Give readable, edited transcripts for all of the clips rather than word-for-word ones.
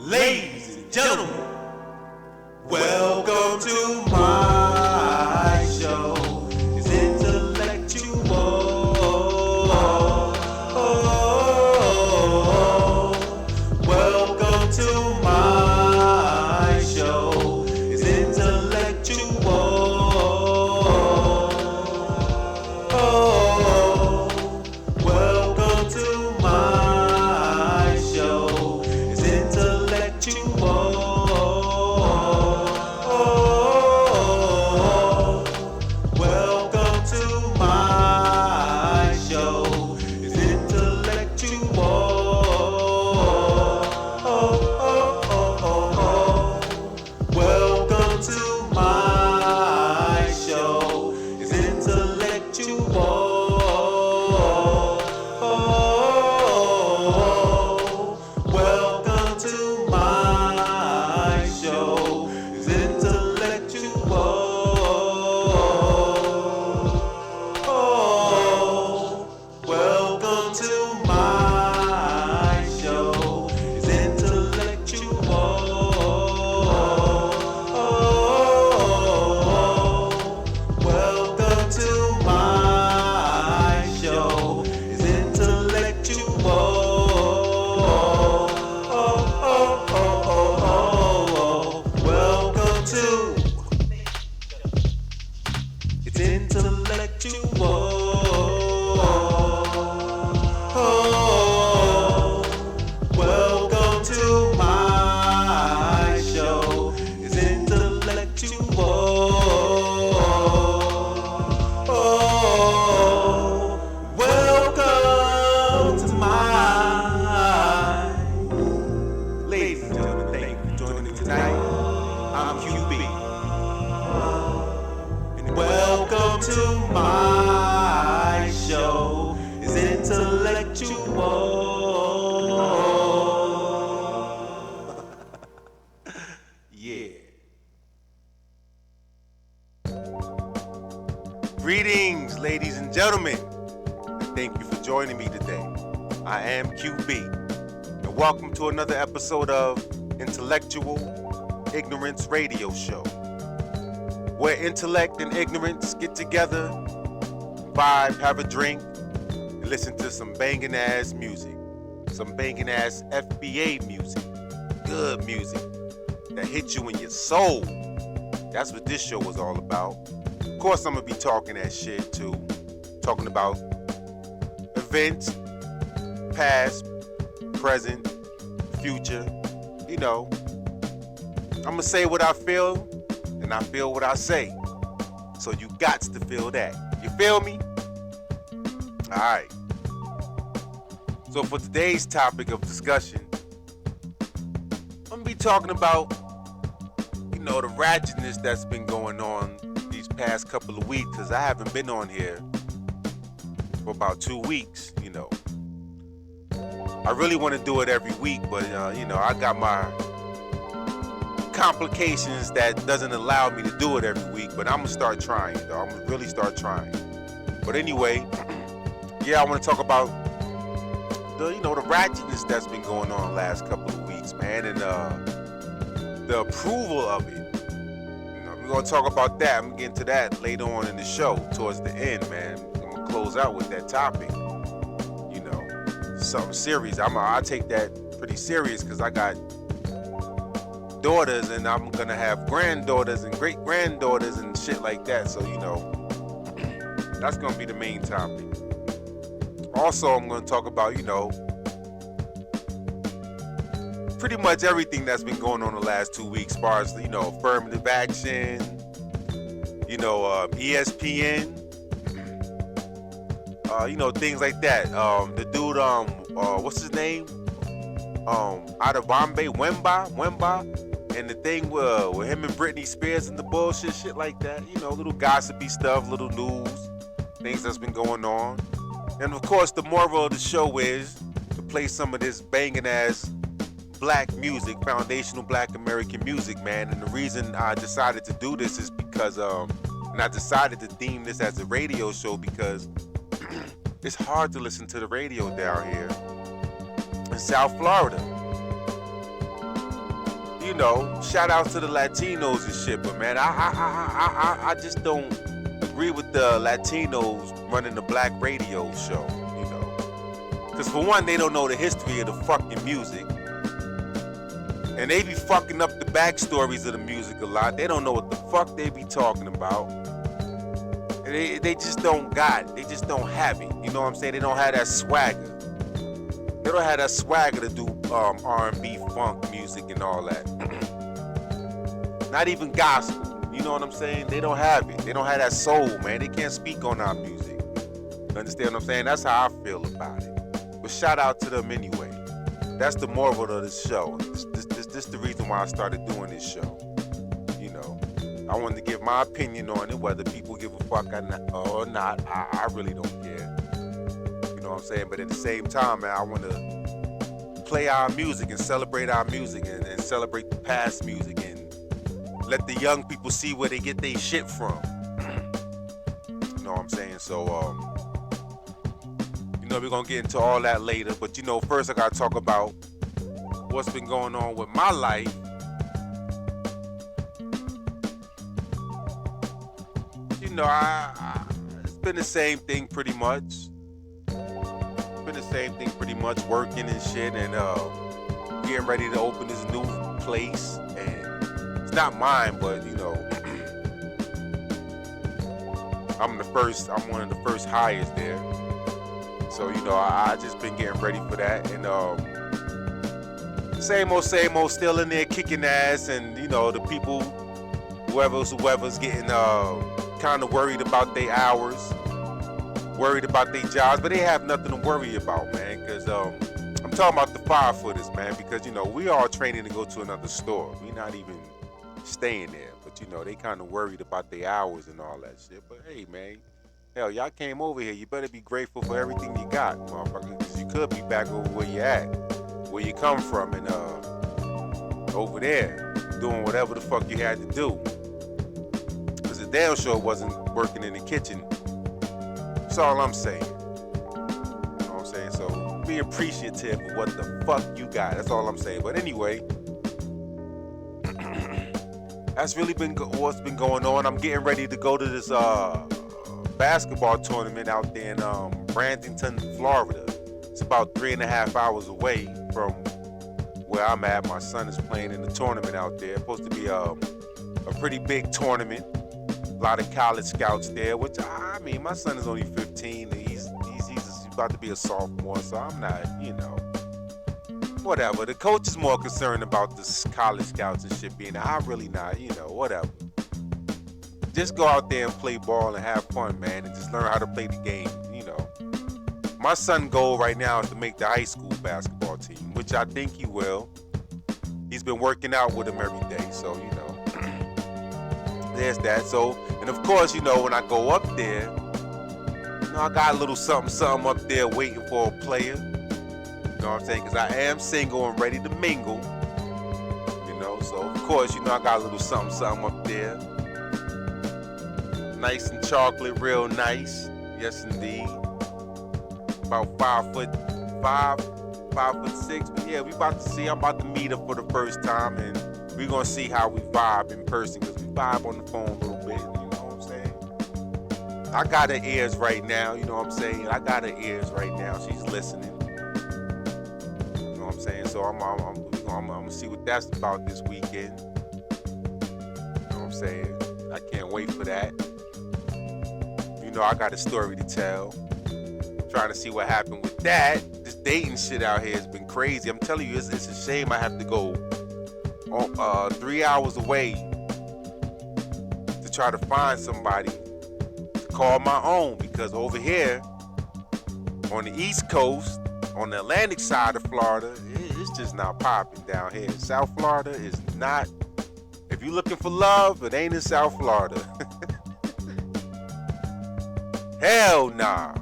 Ladies and gentlemen, welcome to my show. It's intellectual. Welcome to my show. It's intellectual. Welcome to my show. It's intellectual. Welcome to my show. It's intellectual. Welcome to my show. It's intellectual. Welcome to my show. It's intellectual. Welcome to my show. It's intellectual. Welcome to my show. It's intellectual. Welcome to it's intellectual. Welcome to my show. It's intellectual. Welcome to my ladies and gentlemen. Thank you for joining me tonight. I'm QB. And welcome to my show. It's intellectual. Yeah. Greetings, ladies and gentlemen. And thank you for joining me today. I am QB. And welcome to another episode of Intellectual Ignorance Radio Show, where intellect and ignorance get together, vibe, have a drink, and listen to some banging ass music, some banging ass FBA music, good music that hits you in your soul. That's what this show was all about. Of course, I'm gonna be talking that shit too, talking about events, past, present, future. You know, I'm gonna say what I feel, and I feel what I say. So you got to feel that. You feel me? Alright. So for today's topic of discussion, I'm gonna be talking about, the ratchetness that's been going on these past couple of weeks, because I haven't been on here for about 2 weeks, I really want to do it every week, but I got my complications that doesn't allow me to do it every week, but I'm gonna start trying, though. I'm gonna really start trying. But anyway, yeah, I want to talk about the ratchetness that's been going on the last couple of weeks, man, and the approval of it. We're gonna talk about that. I'm gonna get into that later on in the show, towards the end, man. I'm gonna close out with that topic. Something serious. I take that pretty serious, because I got daughters, and I'm gonna have granddaughters and great granddaughters and shit like that. So that's gonna be the main topic. Also, I'm gonna talk about pretty much everything that's been going on the last 2 weeks, as far as affirmative action, ESPN, things like that. The dude, what's his name? Out of Bombay, Wemba, and the thing with him and Britney Spears and the bullshit, shit like that. Little gossipy stuff, little news, things that's been going on. And of course, the moral of the show is to play some of this banging ass black music, foundational black American music, man. And the reason I decided to do this is because, and I decided to theme this as a radio show because it's hard to listen to the radio down here in South Florida. shout outs to the Latinos and shit, but man, I just don't agree with the Latinos running the black radio show, Because for one, they don't know the history of the fucking music. And they be fucking up the backstories of the music a lot. They don't know what the fuck they be talking about. And they just don't got it. They just don't have it. You know what I'm saying? They don't have that swagger. They don't have that swagger to do RnB, funk music and all that. Not even gospel. You know what I'm saying? They don't have it. They don't have that soul, man. They can't speak on our music. You understand what I'm saying? That's how I feel about it. But shout out to them anyway. That's the moral of this show. This is the reason why I started doing this show. I wanted to give my opinion on it, whether people give a fuck or not. I really don't care. You know what I'm saying? But at the same time, man, I want to play our music and celebrate our music and celebrate the past music and let the young people see where they get their shit from. You know what I'm saying? So, we're going to get into all that later. But, first I got to talk about what's been going on with my life. It's been the same thing pretty much. Working and shit and getting ready to open this new place. And it's not mine, but, I'm one of the first hires there. So, I just been getting ready for that. And same old, still in there kicking ass. And, the people, whoever's getting kind of worried about their hours, worried about their jobs, but they have nothing to worry about, man, because I'm talking about the firefooters, man, because, we all training to go to another store. We not even staying there, but, they kind of worried about their hours and all that shit. But, hey, man, hell, y'all came over here. You better be grateful for everything you got, motherfucker, because you could be back over where you at, where you come from, and over there, doing whatever the fuck you had to do. Damn sure wasn't working in the kitchen. That's all I'm saying. You know what I'm saying? So be appreciative of what the fuck you got. That's all I'm saying. But anyway, that's really been what's been going on. I'm getting ready to go to this basketball tournament out there in Bradenton, Florida. It's about 3.5 hours away from where I'm at. My son is playing in the tournament out there. It's supposed to be a pretty big tournament. A lot of college scouts there, which my son is only 15. He's about to be a sophomore, so I'm not, whatever. The coach is more concerned about the college scouts and shit being there. I'm really not, whatever. Just go out there and play ball and have fun, man, and just learn how to play the game, My son's goal right now is to make the high school basketball team, which I think he will. He's been working out with him every day, so, there's that. So, and of course, when I go up there, I got a little something up there waiting for a player. You know what I'm saying? Because I am single and ready to mingle. So of course, I got a little something up there. Nice and chocolate, real nice. Yes, indeed. About 5'6". But yeah, I'm about to meet her for the first time, and we're going to see how we vibe in person, because we vibe on the phone a little bit, you know what I'm saying? I got her ears right now, you know what I'm saying? I got her ears right now. She's listening. You know what I'm saying? So I'm going to see what that's about this weekend. You know what I'm saying? I can't wait for that. I got a story to tell. I'm trying to see what happened with that. This dating shit out here has been crazy. I'm telling you, it's a shame I have to go 3 hours away to try to find somebody to call my own, because over here on the East Coast, on the Atlantic side of Florida, it's just not popping down here. South Florida is not. If you're looking for love, it ain't in South Florida. Hell nah.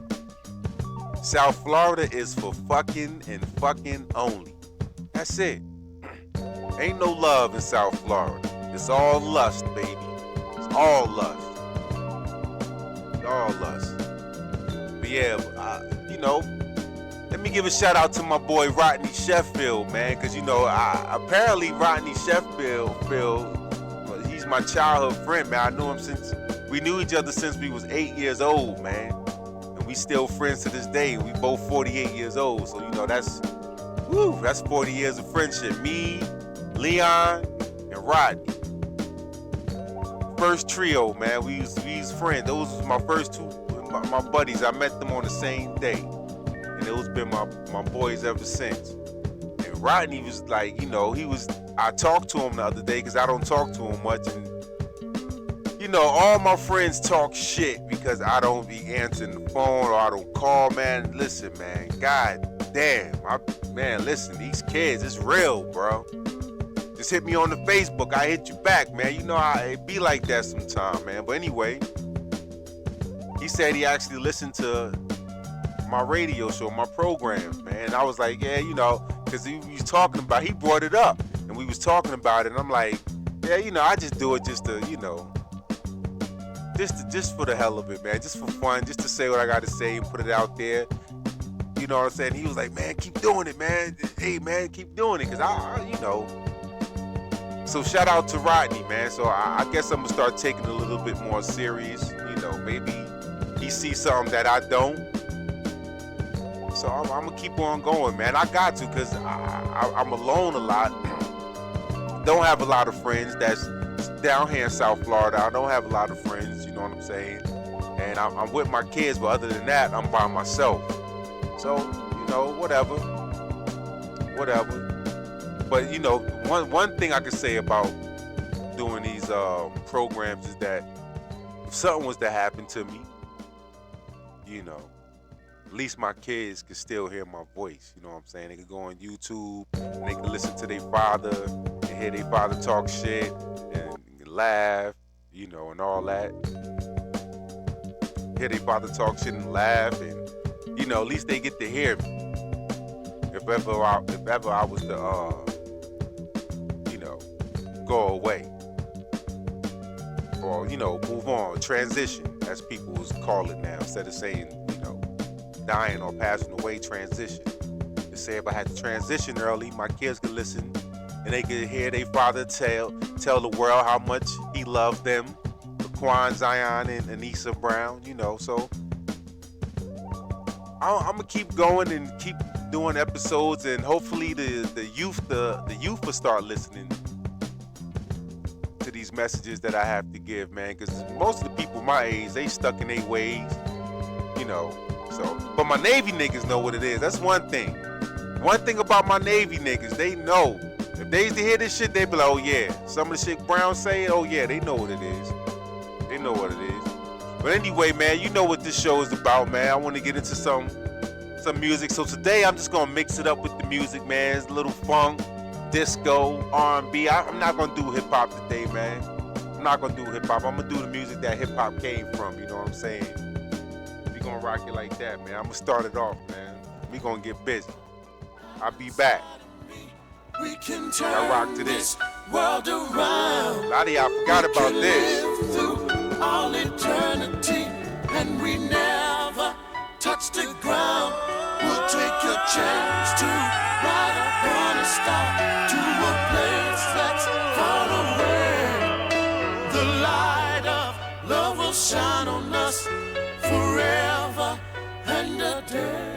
South Florida is for fucking and fucking only. That's it. Ain't no love in South Florida. It's all lust, baby. It's all lust. It's all lust. But yeah, let me give a shout out to my boy Rodney Sheffield, man, because apparently Rodney Sheffield, he's my childhood friend, man. I knew him we knew each other since we was 8 years old, man, and we still friends to this day. We both 48 years old, so that's 40 years of friendship. Me, Leon, and Rodney. First trio, man. We was friends. Those was my first two, my buddies. I met them on the same day, and those been my boys ever since. And Rodney was like, I talked to him the other day because I don't talk to him much, and all my friends talk shit because I don't be answering the phone or I don't call, man. Listen, man, god damn, listen, these kids, it's real, bro. Just hit me on the Facebook, I hit you back, man. It be like that sometime, man. But anyway, he said he actually listened to my radio show, my program, man. And I was like, yeah, because he brought it up, and we was talking about it, and I'm like, yeah, I just do it just to, just for the hell of it, man, just for fun, just to say what I got to say and put it out there. You know what I'm saying? He was like, man, keep doing it, man. Hey, man, keep doing it, because So shout out to Rodney, man. So I guess I'm going to start taking it a little bit more serious. Maybe he sees something that I don't. So I'm going to keep on going, man. I got to, because I'm alone a lot. Don't have a lot of friends that's down here in South Florida. I don't have a lot of friends, you know what I'm saying? And I'm with my kids, but other than that, I'm by myself. So, whatever. But, one thing I can say about doing these programs is that if something was to happen to me, at least my kids can still hear my voice, you know what I'm saying? They can go on YouTube, and they can listen to their father, and hear their father talk shit, and laugh, and all that. Hear their father talk shit and laugh, and, at least they get to hear me. If ever I was to, go away. Or, move on, transition, as people call it now, instead of saying, dying or passing away, transition. They say if I had to transition early, my kids could listen and they could hear their father tell the world how much he loved them, Laquan, Zion, and Anissa Brown, so I'm gonna keep going and keep doing episodes, and hopefully the youth will start listening to these messages that I have to give, man, because most of the people my age, they stuck in their ways, so, but my Navy niggas know what it is. That's one thing. One thing about my Navy niggas, they know. If they used to hear this shit, they be like, oh yeah. Some of the shit Brown say, oh yeah, they know what it is. They know what it is. But anyway, man, you know what this show is about, man. I want to get into some music. So today, I'm just going to mix it up with the music, man. It's a little funk, disco, R&B. I'm not going to do hip-hop today, man. I'm not going to do hip-hop. I'm going to do the music that hip-hop came from, you know what I'm saying? We're going to rock it like that, man. I'm going to start it off, man. We're going to get busy. I'll be back. We can turn I rock to this. World around. A lot of y'all forgot about this. Live through all eternity, and we never touch the ground. We'll take a chance to ride upon a star to a place that's far away. The light of love will shine on us forever and a day.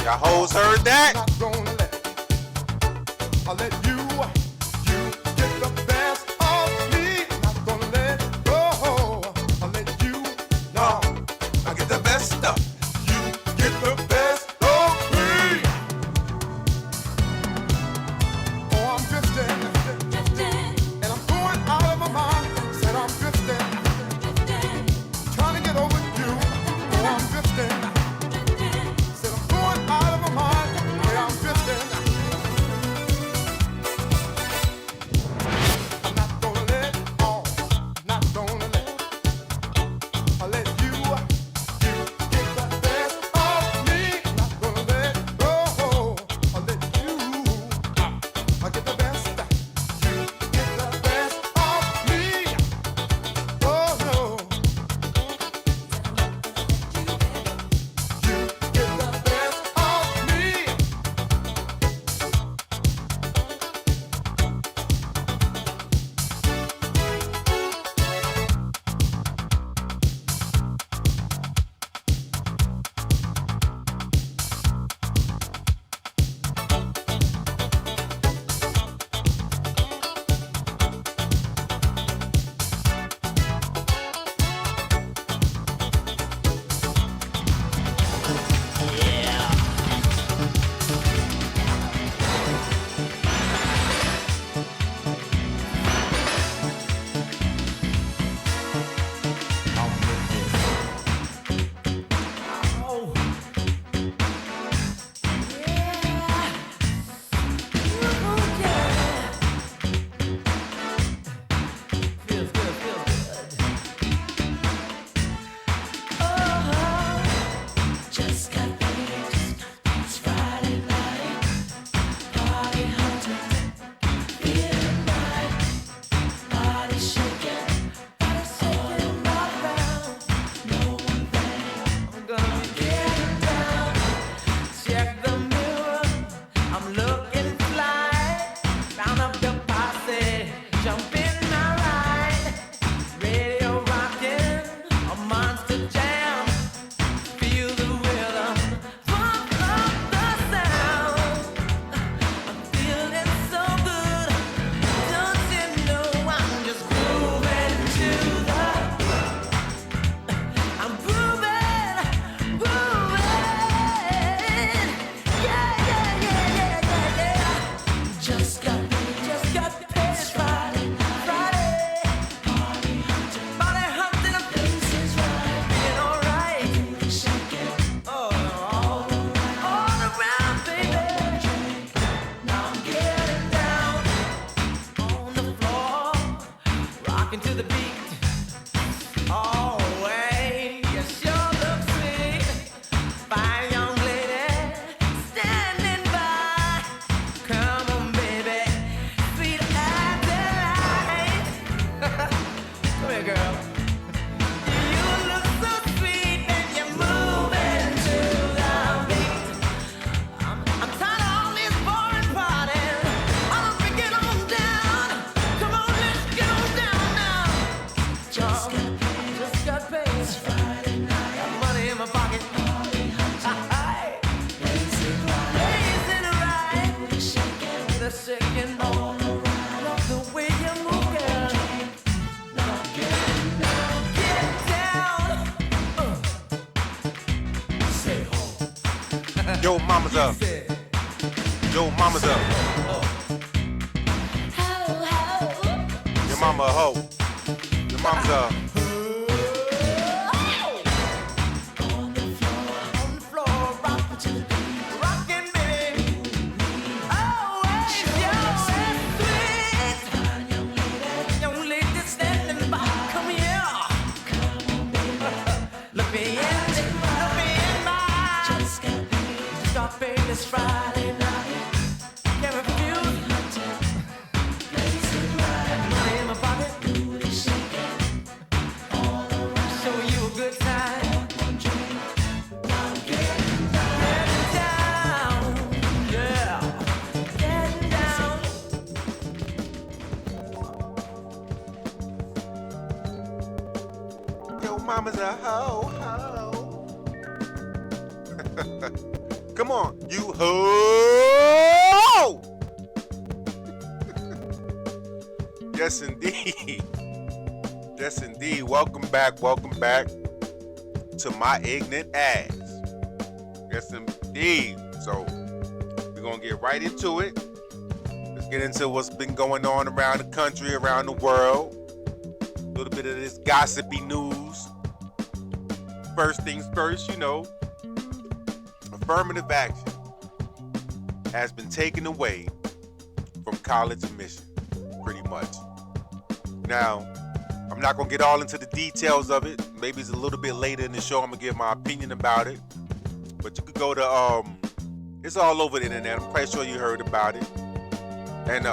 Y'all hoes heard that? I'll let you get the best of me. Not gonna let go. I'll let you, no, I get the best of you. Get the best of me. Oh, I'm drifting, and I'm going out of my mind. Said I'm drifting, trying to get over you. Oh, I'm drifting. Said I'm going out of my mind. Yeah, I'm drifting. Yo, mama's up. Yo, mama's up. Your mama a hoe. Your mama's up. Friday night, can't refuse. Money in my pocket, show you a good time. Getting down, yeah, getting down. Yo, mama's a hoe. Come on, you ho! Yes, indeed. Yes, indeed. Welcome back to my ignorant ass. Yes, indeed. So, we're going to get right into it. Let's get into what's been going on around the country, around the world. A little bit of this gossipy news. First things first, affirmative action has been taken away from college admission, pretty much. Now, I'm not going to get all into the details of it. Maybe it's a little bit later in the show. I'm going to give my opinion about it. But you could go to, it's all over the internet. I'm quite sure you heard about it. And,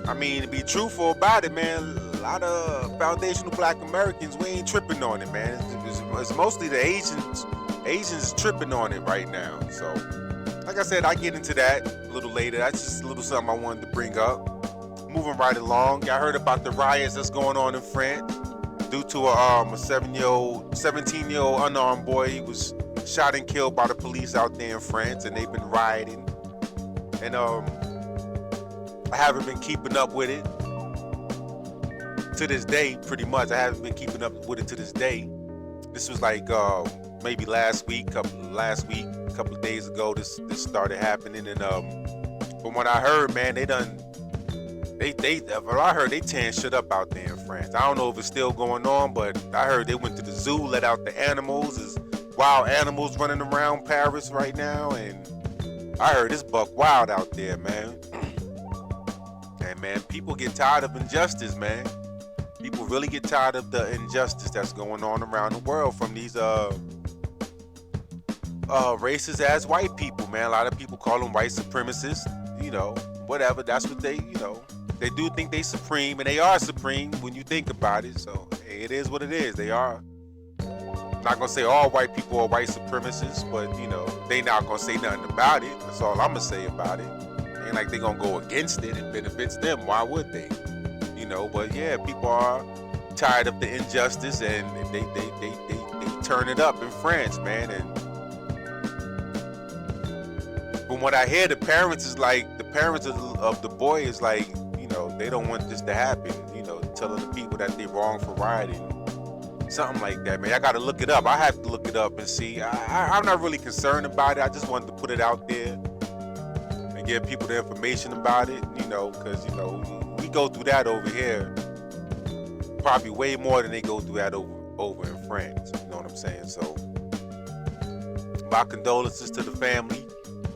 I mean, to be truthful about it, man, a lot of foundational black Americans, we ain't tripping on it, man. It's mostly the Asians tripping on it right now. So, like I said, I get into that a little later. That's just a little something I wanted to bring up. Moving right along, y'all heard about the riots that's going on in France due to a 17-year-old unarmed boy. He was shot and killed by the police out there in France, and they've been rioting. And I haven't been keeping up with it to this day, pretty much. I haven't been keeping up with it to this day. This was like maybe last week, couple of days ago. This started happening, and from what I heard, man, they tearing shit up out there in France. I don't know if it's still going on, but I heard they went to the zoo, let out the animals. There's wild animals running around Paris right now, and I heard it's buck wild out there, man. And man, people get tired of injustice, man. People really get tired of the injustice that's going on around the world from these racist ass white people, man. A lot of people call them white supremacists, whatever. That's what they do think they supreme, and they are supreme when you think about it. So hey, it is what it is. They are. I'm not gonna say all white people are white supremacists, but they not gonna say nothing about it. That's all I'm gonna say about it. Ain't like they gonna go against it. It benefits them. Why would they? But yeah, people are tired of the injustice, and they turn it up in France, man. And from what I hear, the parents of the boy is like, they don't want this to happen. Telling the people that they're wrong for rioting, something like that, man. I gotta look it up. I have to look it up and see. I'm not really concerned about it. I just wanted to put it out there and give people the information about it, because we go through that over here probably way more than they go through that over in France. You know what I'm saying? So my condolences to the family,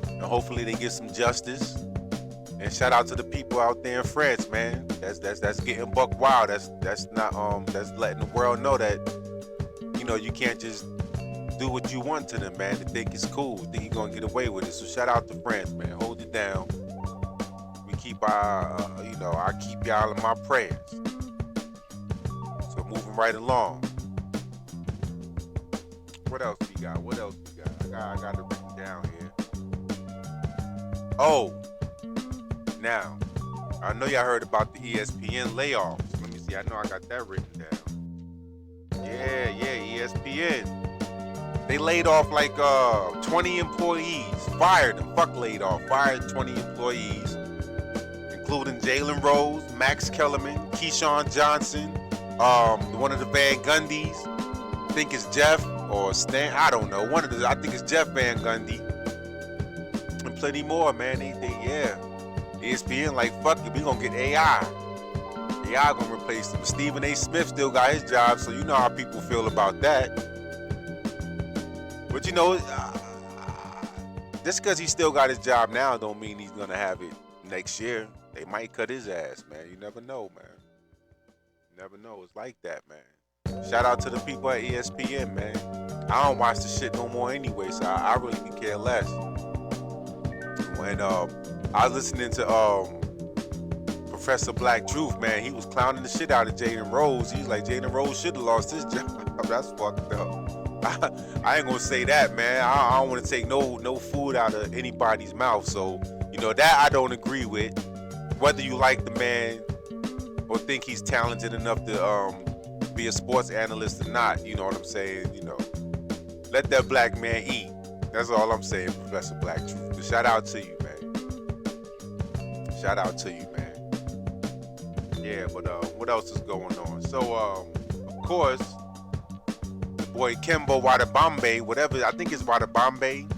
and hopefully they get some justice. And shout out to the people out there in France, man. That's getting buck wild. That's letting the world know that you can't just do what you want to them, man. They think it's cool. Think you're gonna get away with it. So shout out to France, man. Hold it down. We keep I keep y'all in my prayers. So moving right along. What else we got? I got it written down here. Oh, now I know y'all heard about the ESPN layoffs. Let me see. I know I got that written down. Yeah, ESPN. They laid off like 20 employees. Fired them. Fuck laid off. Fired 20 employees, including Jalen Rose, Max Kellerman, Keyshawn Johnson, one of the Van Gundys, think it's Jeff or Stan. I don't know. I think it's Jeff Van Gundy. And plenty more, man. Yeah. ESPN like, fuck it, we gonna get AI. AI gonna replace them. Stephen A. Smith still got his job, so you know how people feel about that. But you know, just because he still got his job now don't mean he's gonna have it next year. They might cut his ass, man. You never know, man. You never know. It's like that, man. Shout out to the people at ESPN, man. I don't watch the shit no more anyway, so I really can care less. When I was listening to Professor Black Truth, man, he was clowning the shit out of Jaden Rose. He's like, Jaden Rose should have lost his job. That's fucked up. I ain't gonna say that, man. I don't want to take no food out of anybody's mouth. So, you know, that I don't agree with. Whether you like the man or think he's talented enough to be a sports analyst or not, you know what I'm saying? You know, let that black man eat. That's all I'm saying, Professor Black Truth. But shout out to you, man. Shout out to you, man. Yeah, but what else is going on? So, of course, the boy Kemba Wadabambe, whatever, I think it's Wadabambe.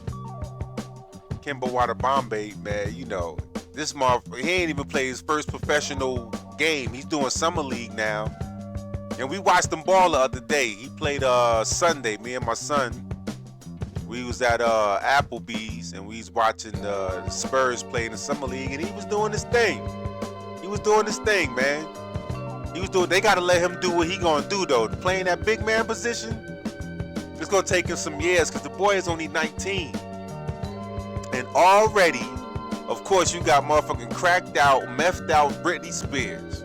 Kemba Wadabambe, man, you know, this motherfucker, he ain't even played his first professional game. He's doing summer league now. And we watched him ball the other day. He played Sunday, me and my son. We was at Applebee's and we was watching the Spurs play in the summer league, and he was doing his thing. He was doing his thing, man. They gotta let him do what he gonna do though. Playing that big man position, it's gonna take him some years because the boy is only 19. And already, of course, you got motherfucking cracked out, methed out Britney Spears.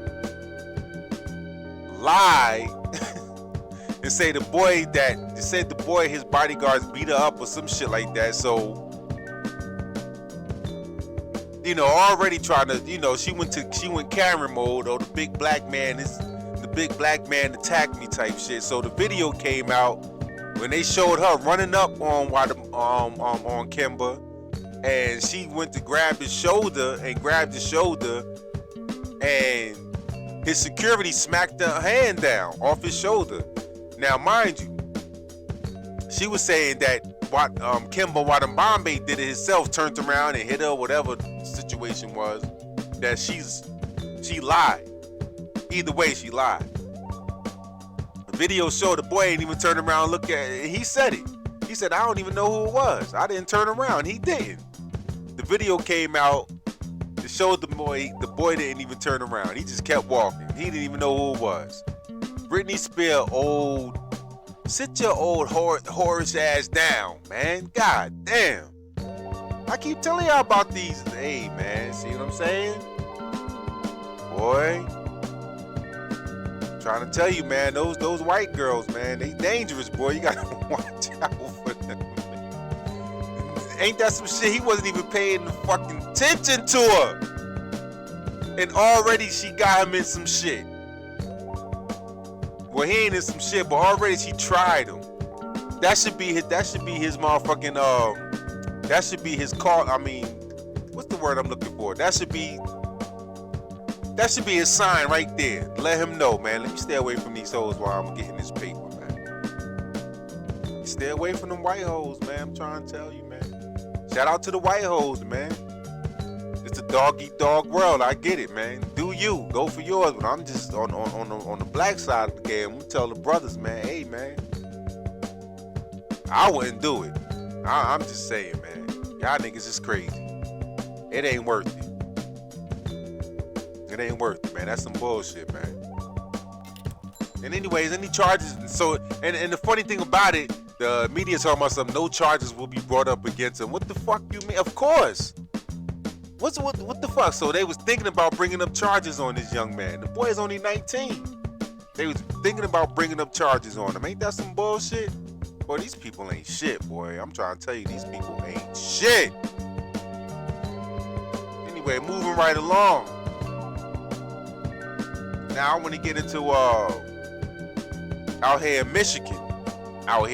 Lie and say the boy his bodyguards beat her up or some shit like that. So, you know, already trying to, you know, she went Karen mode, or the big black man attacked me type shit. So the video came out when they showed her running up on Kemba, and she went to grab his shoulder, and his security smacked her hand down off his shoulder. Now, mind you, she was saying that Kemba Wadabambe did it himself, turned around and hit her, whatever the situation was, that she lied. Either way, she lied. The video showed the boy ain't even turned around and look at it. He said it. He said, I don't even know who it was. I didn't turn around. He didn't. The video came out. It showed the boy didn't even turn around. He just kept walking. He didn't even know who it was. Britney Spears, sit your old whorish ass down, man. God damn. I keep telling y'all about these. Hey, man, see what I'm saying? Boy. Trying to tell you, man, those white girls, man, they dangerous, boy. You gotta watch out for them. Ain't that some shit? He wasn't even paying the fucking attention to her. And already she got him in some shit. Well, he ain't in some shit, but already she tried him. That should be his motherfucking, that should be his call. I mean, what's the word I'm looking for? That should be his sign right there. Let him know, man. Let me stay away from these hoes while I'm getting this paper, man. Stay away from them white hoes, man. I'm trying to tell you, man. Shout out to the white hoes, man. It's a dog-eat-dog world. I get it, man. Do you. Go for yours. But I'm just on the black side of the game. I'm gonna tell the brothers, man, hey, man. I wouldn't do it. I'm just saying, man. Y'all niggas is crazy. It ain't worth it. It ain't worth it, man. That's some bullshit, man. And anyways, any charges? So, and the funny thing about it, the media talking about some no charges will be brought up against him. What the fuck you mean? Of course. What the fuck? So they was thinking about bringing up charges on this young man. The boy is only 19. They was thinking about bringing up charges on him. Ain't that some bullshit? Boy, these people ain't shit, boy. I'm trying to tell you, these people ain't shit. Anyway, moving right along. Now I want to get into out here in Michigan. Out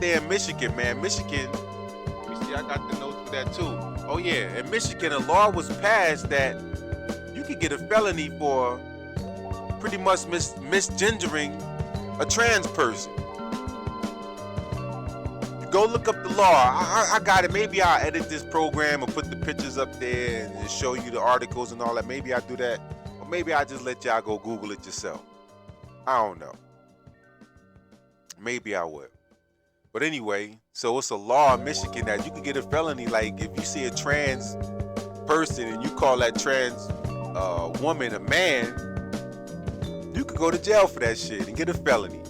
there in Michigan, man. Michigan, let me see, I got the notes for that too. Oh yeah, in Michigan, a law was passed that you could get a felony for pretty much misgendering a trans person. Go look up the law. I got it. Maybe I'll edit this program and put the pictures up there and show you the articles and all that. Maybe I'll do that. Or maybe I'll just let y'all go Google it yourself. I don't know. Maybe I would. But anyway, so it's a law in Michigan that you can get a felony. Like if you see a trans person and you call that trans woman a man, you could go to jail for that shit and get a felony.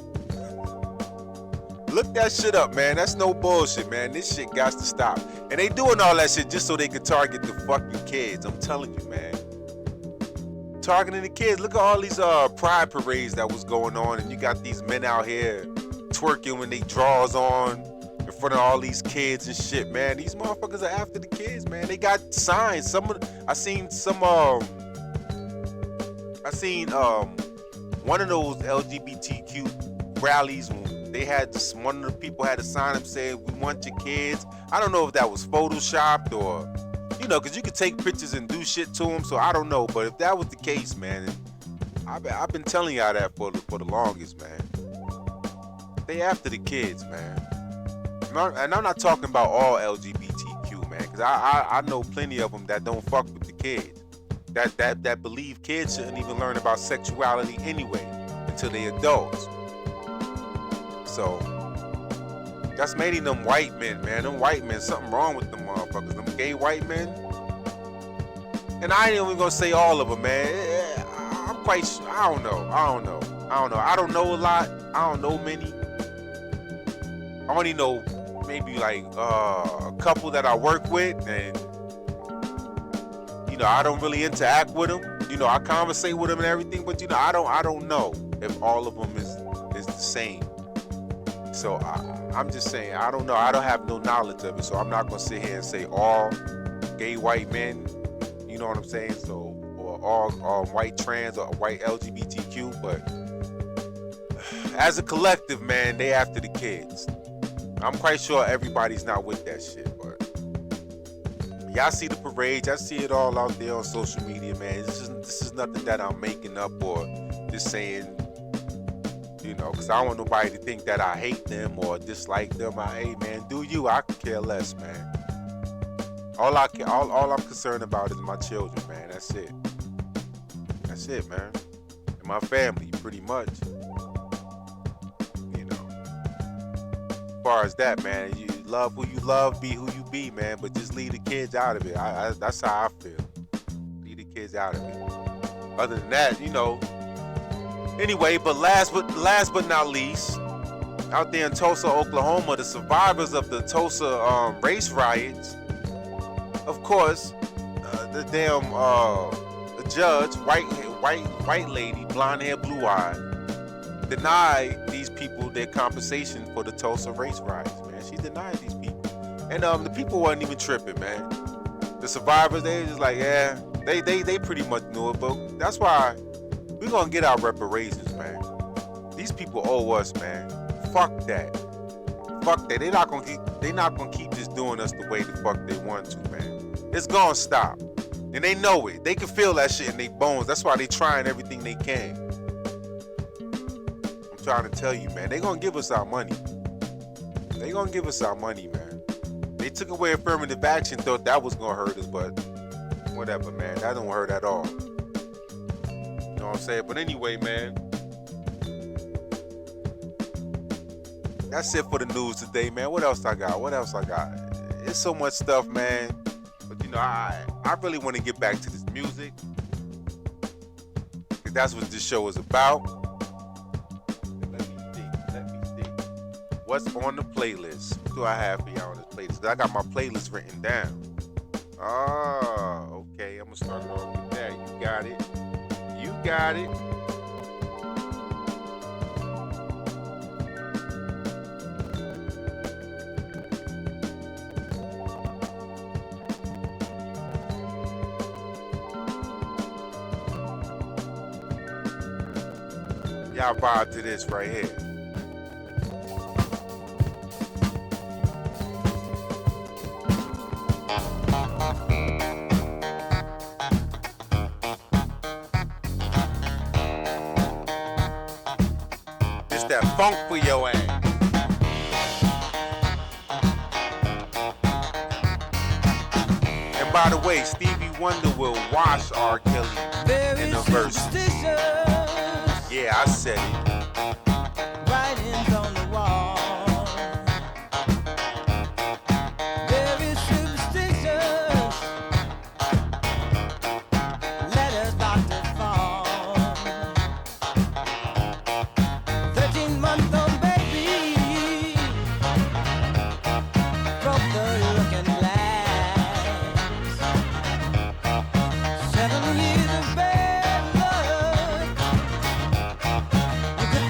Look that shit up, man. That's no bullshit, man. This shit got to stop. And they doing all that shit just so they can target the fucking kids. I'm telling you, man. Targeting the kids. Look at all these pride parades that was going on, and you got these men out here twerking when they draws on in front of all these kids and shit, man. These motherfuckers are after the kids, man. They got signs. I seen one of those LGBTQ rallies. They had one of the people had a sign up saying, "We want your kids." I don't know if that was photoshopped or, because you could take pictures and do shit to them. So I don't know, but if that was the case, man, I've been telling y'all that for the longest, man. They after the kids, man. And I'm not talking about all LGBTQ, man, because I know plenty of them that don't fuck with the kids, that believe kids shouldn't even learn about sexuality anyway until they adults. So that's mainly them white men, man. Them white men, something wrong with them motherfuckers. Them gay white men. And I ain't even gonna say all of them, man. I'm quite sure. I don't know. I don't know a lot. I don't know many. I only know maybe like a couple that I work with, and I don't really interact with them. I conversate with them and everything, but I don't know if all of them is the same. So I'm just saying, I don't know. I don't have no knowledge of it, so I'm not gonna sit here and say all gay white men. You know what I'm saying? So, or all white trans or white LGBTQ, but as a collective, man, they after the kids. I'm quite sure everybody's not with that shit, but y'all see the parades. I see it all out there on social media, man. This is nothing that I'm making up or just saying, because I don't want nobody to think that I hate them or dislike them. Hey, man, do you? I could care less, man. All I'm concerned about is my children, man. That's it. That's it, man. And my family, pretty much. As far as that, man, you love who you love, be who you be, man, but just leave the kids out of it. That's how I feel. Leave the kids out of it. Other than that, Anyway, but last but not least, out there in Tulsa, Oklahoma, the survivors of the Tulsa race riots, of course, the damn the judge, white lady, blonde hair, blue eye, denied these people their compensation for the Tulsa race riots, man. She denied these people. And the people wasn't even tripping, man. The survivors, they just like, yeah, they pretty much knew it, but that's why we're gonna get our reparations, man. These people owe us, man. Fuck that. Fuck that. They not gonna keep just doing us the way the fuck they want to, man. It's gonna stop. And they know it. They can feel that shit in their bones. That's why they trying everything they can. I'm trying to tell you, man. They gonna give us our money. They gonna give us our money, man. They took away affirmative action, thought that was gonna hurt us, but whatever, man. That don't hurt at all. You know what I'm saying? But anyway, man, that's it for the news today, man. What else I got? It's so much stuff, man. But I really want to get back to this music, because that's what this show is about. Let me see. What's on the playlist? What do I have for y'all on this playlist? 'Cause I got my playlist written down. Oh, okay. I'm gonna start it off with that. You got it. Y'all vibe to this right here. It's that funk for your ass. by the way, Stevie Wonder will wash R. Kelly in the verse. Yeah, I said it. Writings on the wall. Very superstitious. Let us not to fall. 13-month-old baby broke the looking glass. 7 years of bad luck. You could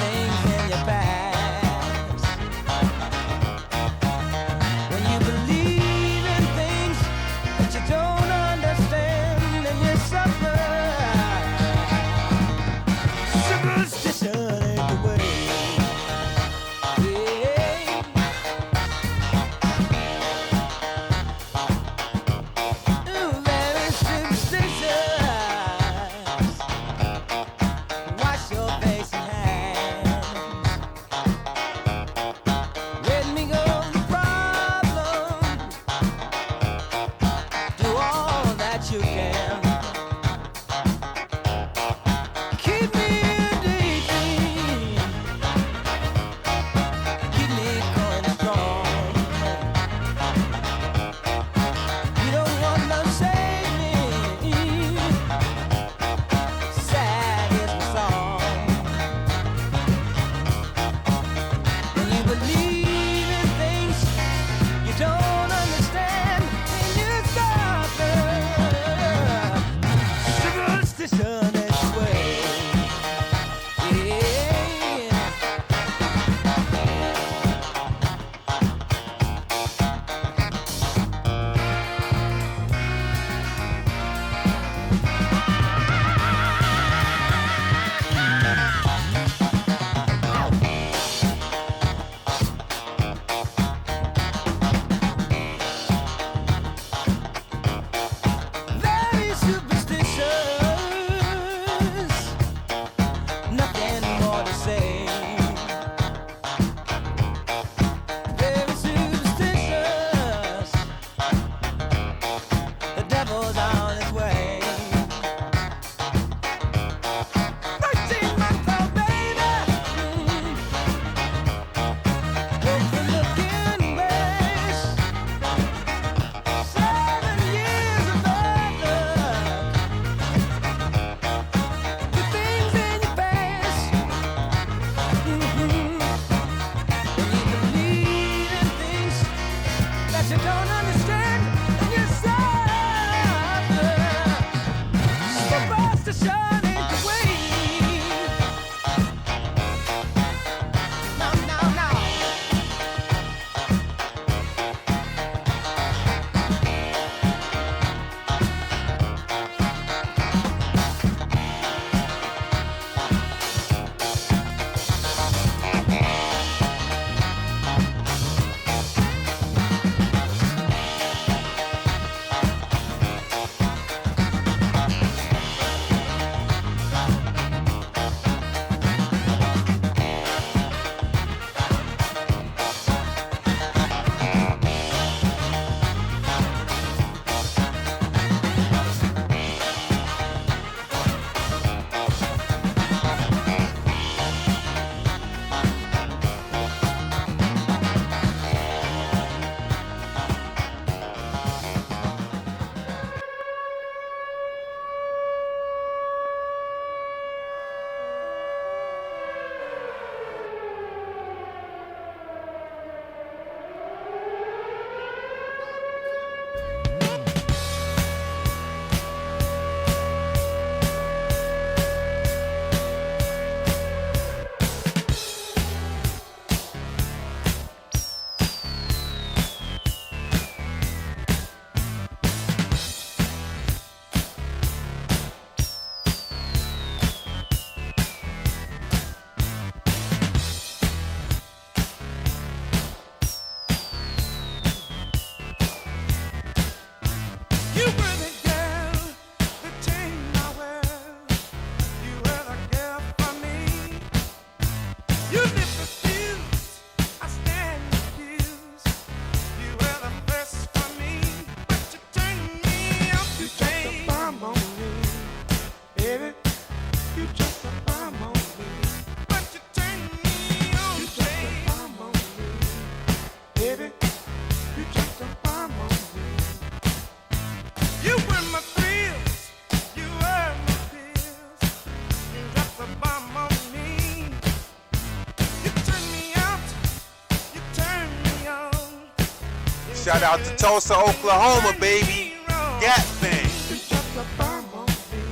Shout out to Tulsa, Oklahoma, baby. Gap Bang. You dropped the bomb on me,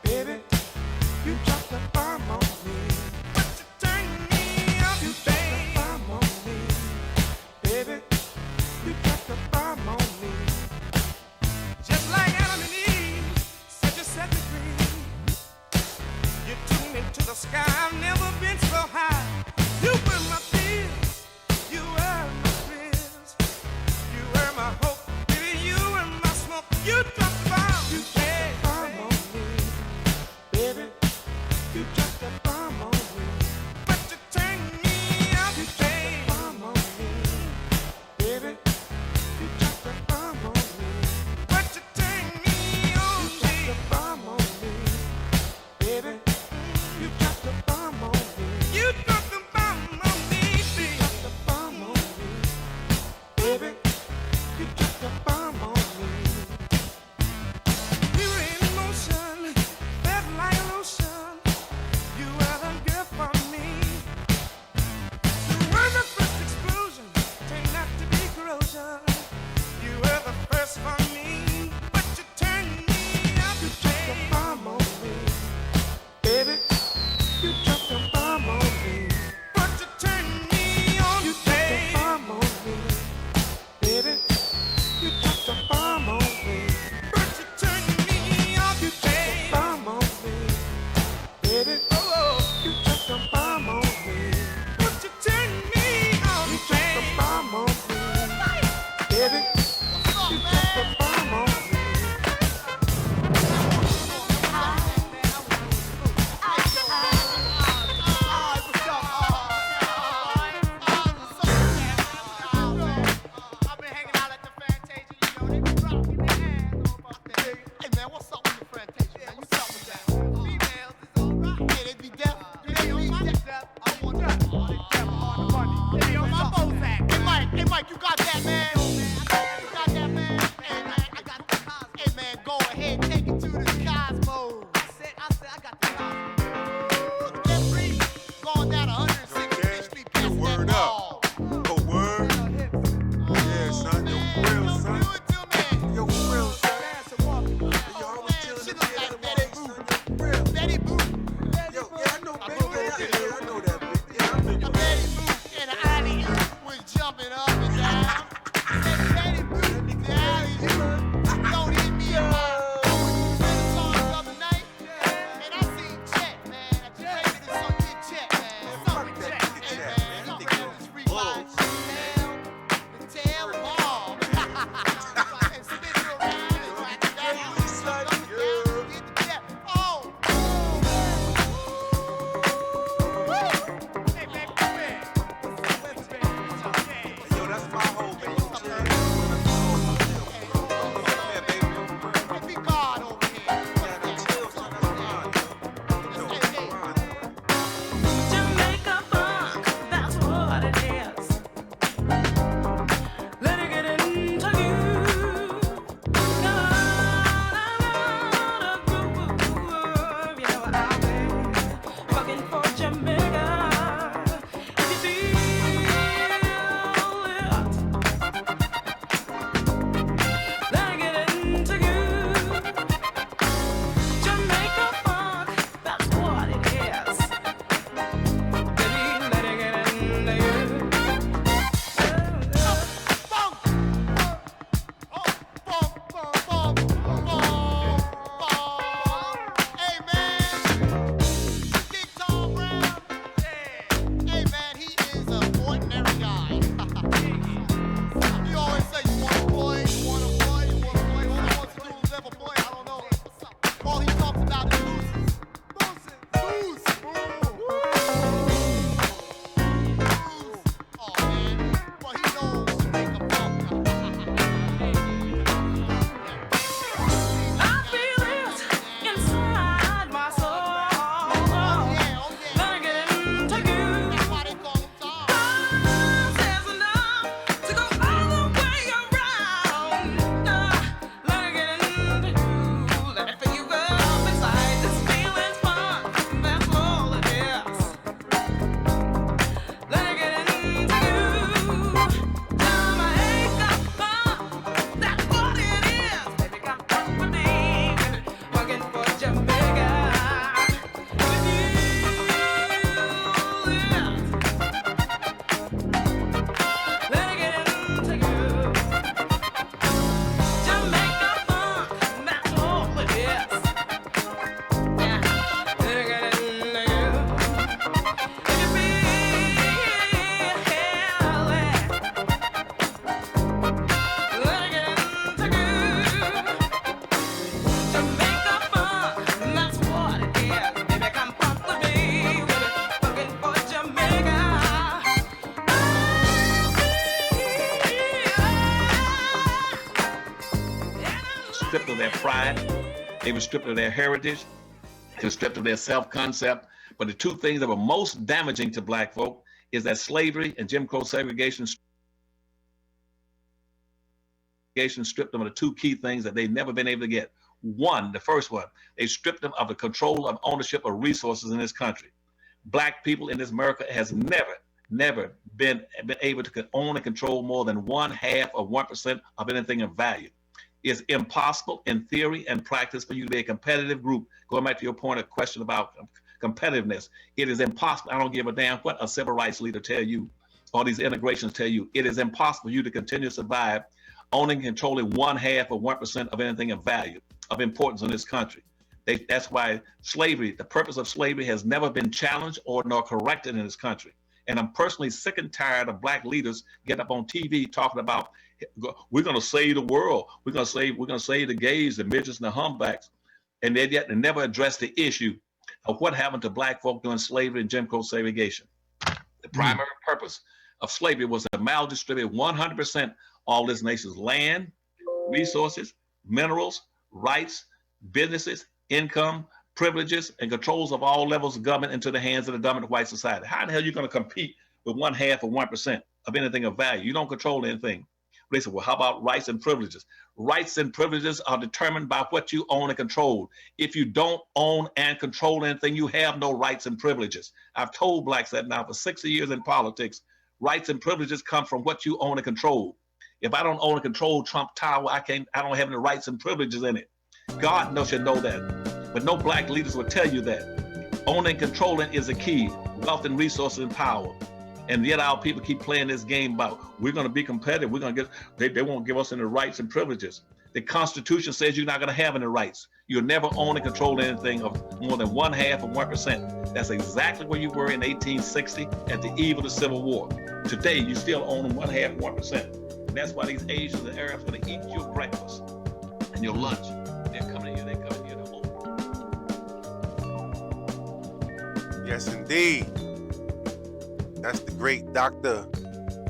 baby. You dropped the bomb on me. But you turned me up, you dropped the bomb on me, baby. You dropped the bomb on me. Just like Adam and Eve, said you set me free. You took me to the sky. I've never been so high. You were my fears. You were my fears. You were my hope. Baby, you were my smoke. You dropped the bomb. You dropped the bomb on me, baby. You dropped the bomb on me. But you turned me up. You dropped the bomb on me, baby. You dropped the bomb on me. But you turned me on. You dropped the bomb on me, baby. You dropped the bomb on me. You dropped the bomb on me, baby. You dropped the bomb on me, baby. You dropped the bomb on me. We were in motion, felt like an ocean. You were the girl for me. You were the first explosion, turned out to be corrosion. You were the first for me, but you turned me up. You dropped the bomb on me, baby. You dropped the bomb on me, but you turned me on. You dropped the bomb on me, baby. You dropped the bomb on me, but you turned me on. You dropped the bomb on me, baby. Oh, you dropped the bomb on me, but you turned me on. You dropped the bomb on me, baby. You dropped the bomb on me. I've been hanging out at the Fantasia, you know, they be rocking their hands all about that. Hey man, what's up with the Fantasia, man? What's up with that? Females is alright. Yeah, they be deaf. They on my deaf. I want that. Oh, they deaf on the money. They on my Bozak. Hey Mike, you got that, man? You got that, man? Hey man, I got the cosmos. Hey man, go ahead, take it to the cosmos. I said I got the cosmos. Get free. Going down 165th Street, past that Word mall. up. Oh, word. Yeah, son. Yo, for real, son. Do it to me. Yo, for real, son. Yo, I was Man, chilling she at look the like other Betty day, Boop. son. Yo, for real. Betty Boop. Yo, yeah, I know Betty Boop. Yeah, I know that bitch. Yeah, I remember. Betty Boop and the alley-oop was jumping up and down. Said Betty Boop, the alley-oop, don't hit me in my songs the other night. And I seen Chet, man. I traded this on Big Chet, man. Fuck that nigga Hey, Chet, man, man. That this nigga is a rewind. The tail ball. And spin it around and track it down. Up and down, get the Chet. Oh! Hey, man, come here. What's up, man? Yo, that's my whole baby. Yeah, baby. Be God over here. Yeah, that's chill, son. That's fine. Yo, Hey, that's hey. fine. Jamaica funk, that's what it is. Let it get into you. Got a groove, you know I'll be fucking for Jamaica. If you feel it, let it get into you. Jamaica funk, that's what it is. Baby, come funk with me. We'll be funkin' for Jamaica. Stripped of their pride, they were stripped of their heritage, they were stripped of their self-concept. But the two things that were most damaging to black folk is that slavery and Jim Crow segregation stripped them of the two key things that they've never been able to get. One, the first one, they stripped them of the control of ownership of resources in this country. Black people in this America has never been able to own and control more than 1/2 of 1% of anything of value. It's impossible in theory and practice for you to be a competitive group. Going back to your point of question about competitiveness, it is impossible. I don't give a damn what a civil rights leader tell you, or these integrations tell you. It is impossible for you to continue to survive owning and controlling 1/2 of 1% of anything of value, of importance in this country. That's why slavery, the purpose of slavery has never been challenged or nor corrected in this country. And I'm personally sick and tired of black leaders getting up on TV talking about, we're going to save the world. We're going to save the gays, the midgets, and the humpbacks. And they yet never address the issue of what happened to black folk during slavery and Jim Crow segregation. The primary purpose of slavery was to maldistribute 100% all this nation's land, resources, minerals, rights, businesses, income, privileges, and controls of all levels of government into the hands of the dominant white society. How the hell are you going to compete with 1/2 of 1% of anything of value? You don't control anything. They said, well, how about rights and privileges? Rights and privileges are determined by what you own and control. If you don't own and control anything, you have no rights and privileges. I've told blacks that now for 60 years in politics. Rights and privileges come from what you own and control. If I don't own and control Trump Tower, I don't have any rights and privileges in it. God knows you know that. But no black leaders will tell you that. Owning and controlling is the key, wealth and resources and power. And yet our people keep playing this game about, we're going to be competitive. We're going to get, they won't give us any rights and privileges. The Constitution says you're not going to have any rights. You'll never own and control anything of more than 1/2 of 1%. That's exactly where you were in 1860 at the eve of the Civil War. Today, you still own 1/2 of 1%. And that's why these Asians and Arabs are going to eat your breakfast and your lunch. They're coming here to home. Yes, indeed. That's the great Dr.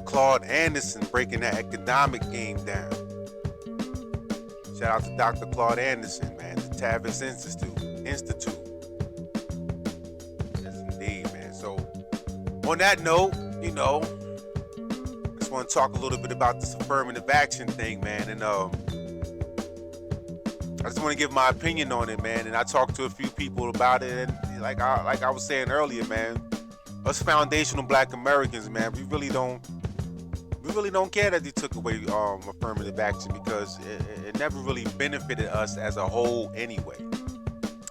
Claude Anderson breaking that economic game down. Shout out to Dr. Claude Anderson, man, the Tavis Institute. Yes, indeed, man. So, on that note, I just want to talk a little bit about this affirmative action thing, man. And I just want to give my opinion on it, man. And I talked to a few people about it, and like I was saying earlier, man, us foundational black Americans, man, we really don't care that they took away affirmative action, because it never really benefited us as a whole anyway.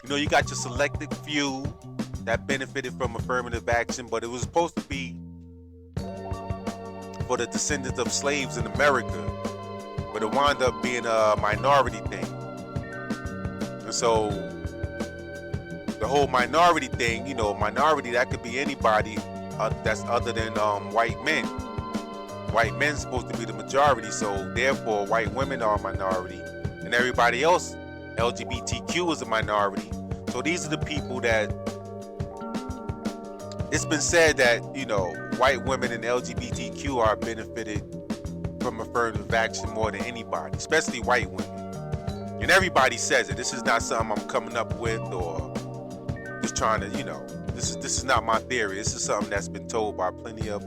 You got your selected few that benefited from affirmative action, but it was supposed to be for the descendants of slaves in America, but it wound up being a minority thing. And so the whole minority thing, minority, that could be anybody that's other than white men. White men's supposed to be the majority, so therefore white women are a minority, and everybody else, LGBTQ, is a minority. So these are the people that, it's been said that, white women and LGBTQ are benefited from affirmative action more than anybody, especially white women. And everybody says it. This is not something I'm coming up with or just trying to, this is not my theory. This is something that's been told by plenty of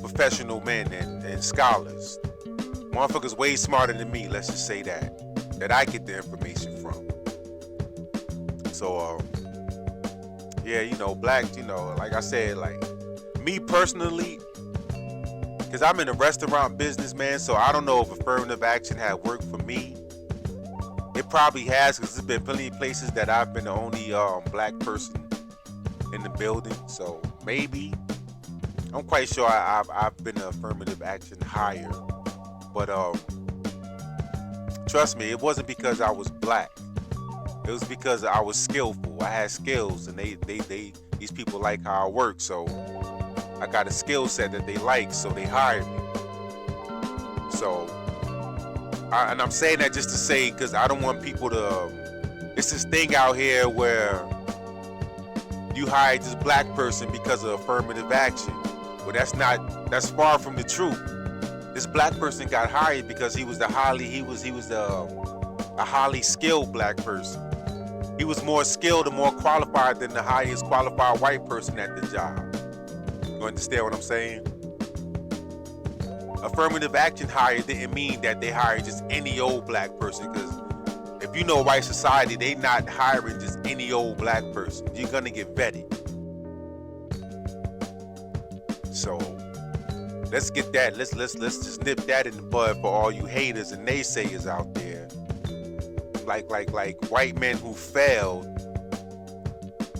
professional men and scholars. Motherfuckers way smarter than me, let's just say that I get the information from. So, black, like I said, like me personally, because I'm in the restaurant business, man, so I don't know if affirmative action had worked for me. It probably has, because there's been plenty of places that I've been the only black person in the building, so maybe. I'm quite sure I've been an affirmative action hire, but trust me, it wasn't because I was black. It was because I was skillful. I had skills, and these people like how I work, so I got a skill set that they like, so they hired me. So and I'm saying that just to say, because I don't want people to, it's this thing out here where you hired this black person because of affirmative action. Well, that's far from the truth. This black person got hired because he was a highly skilled black person. He was more skilled and more qualified than the highest qualified white person at the job. You understand what I'm saying? Affirmative action hire didn't mean that they hired just any old black person, because if you know white society, they not hiring just any old black person. You're gonna get vetted. So let's get that. Let's just nip that in the bud for all you haters and naysayers out there. Like white men who failed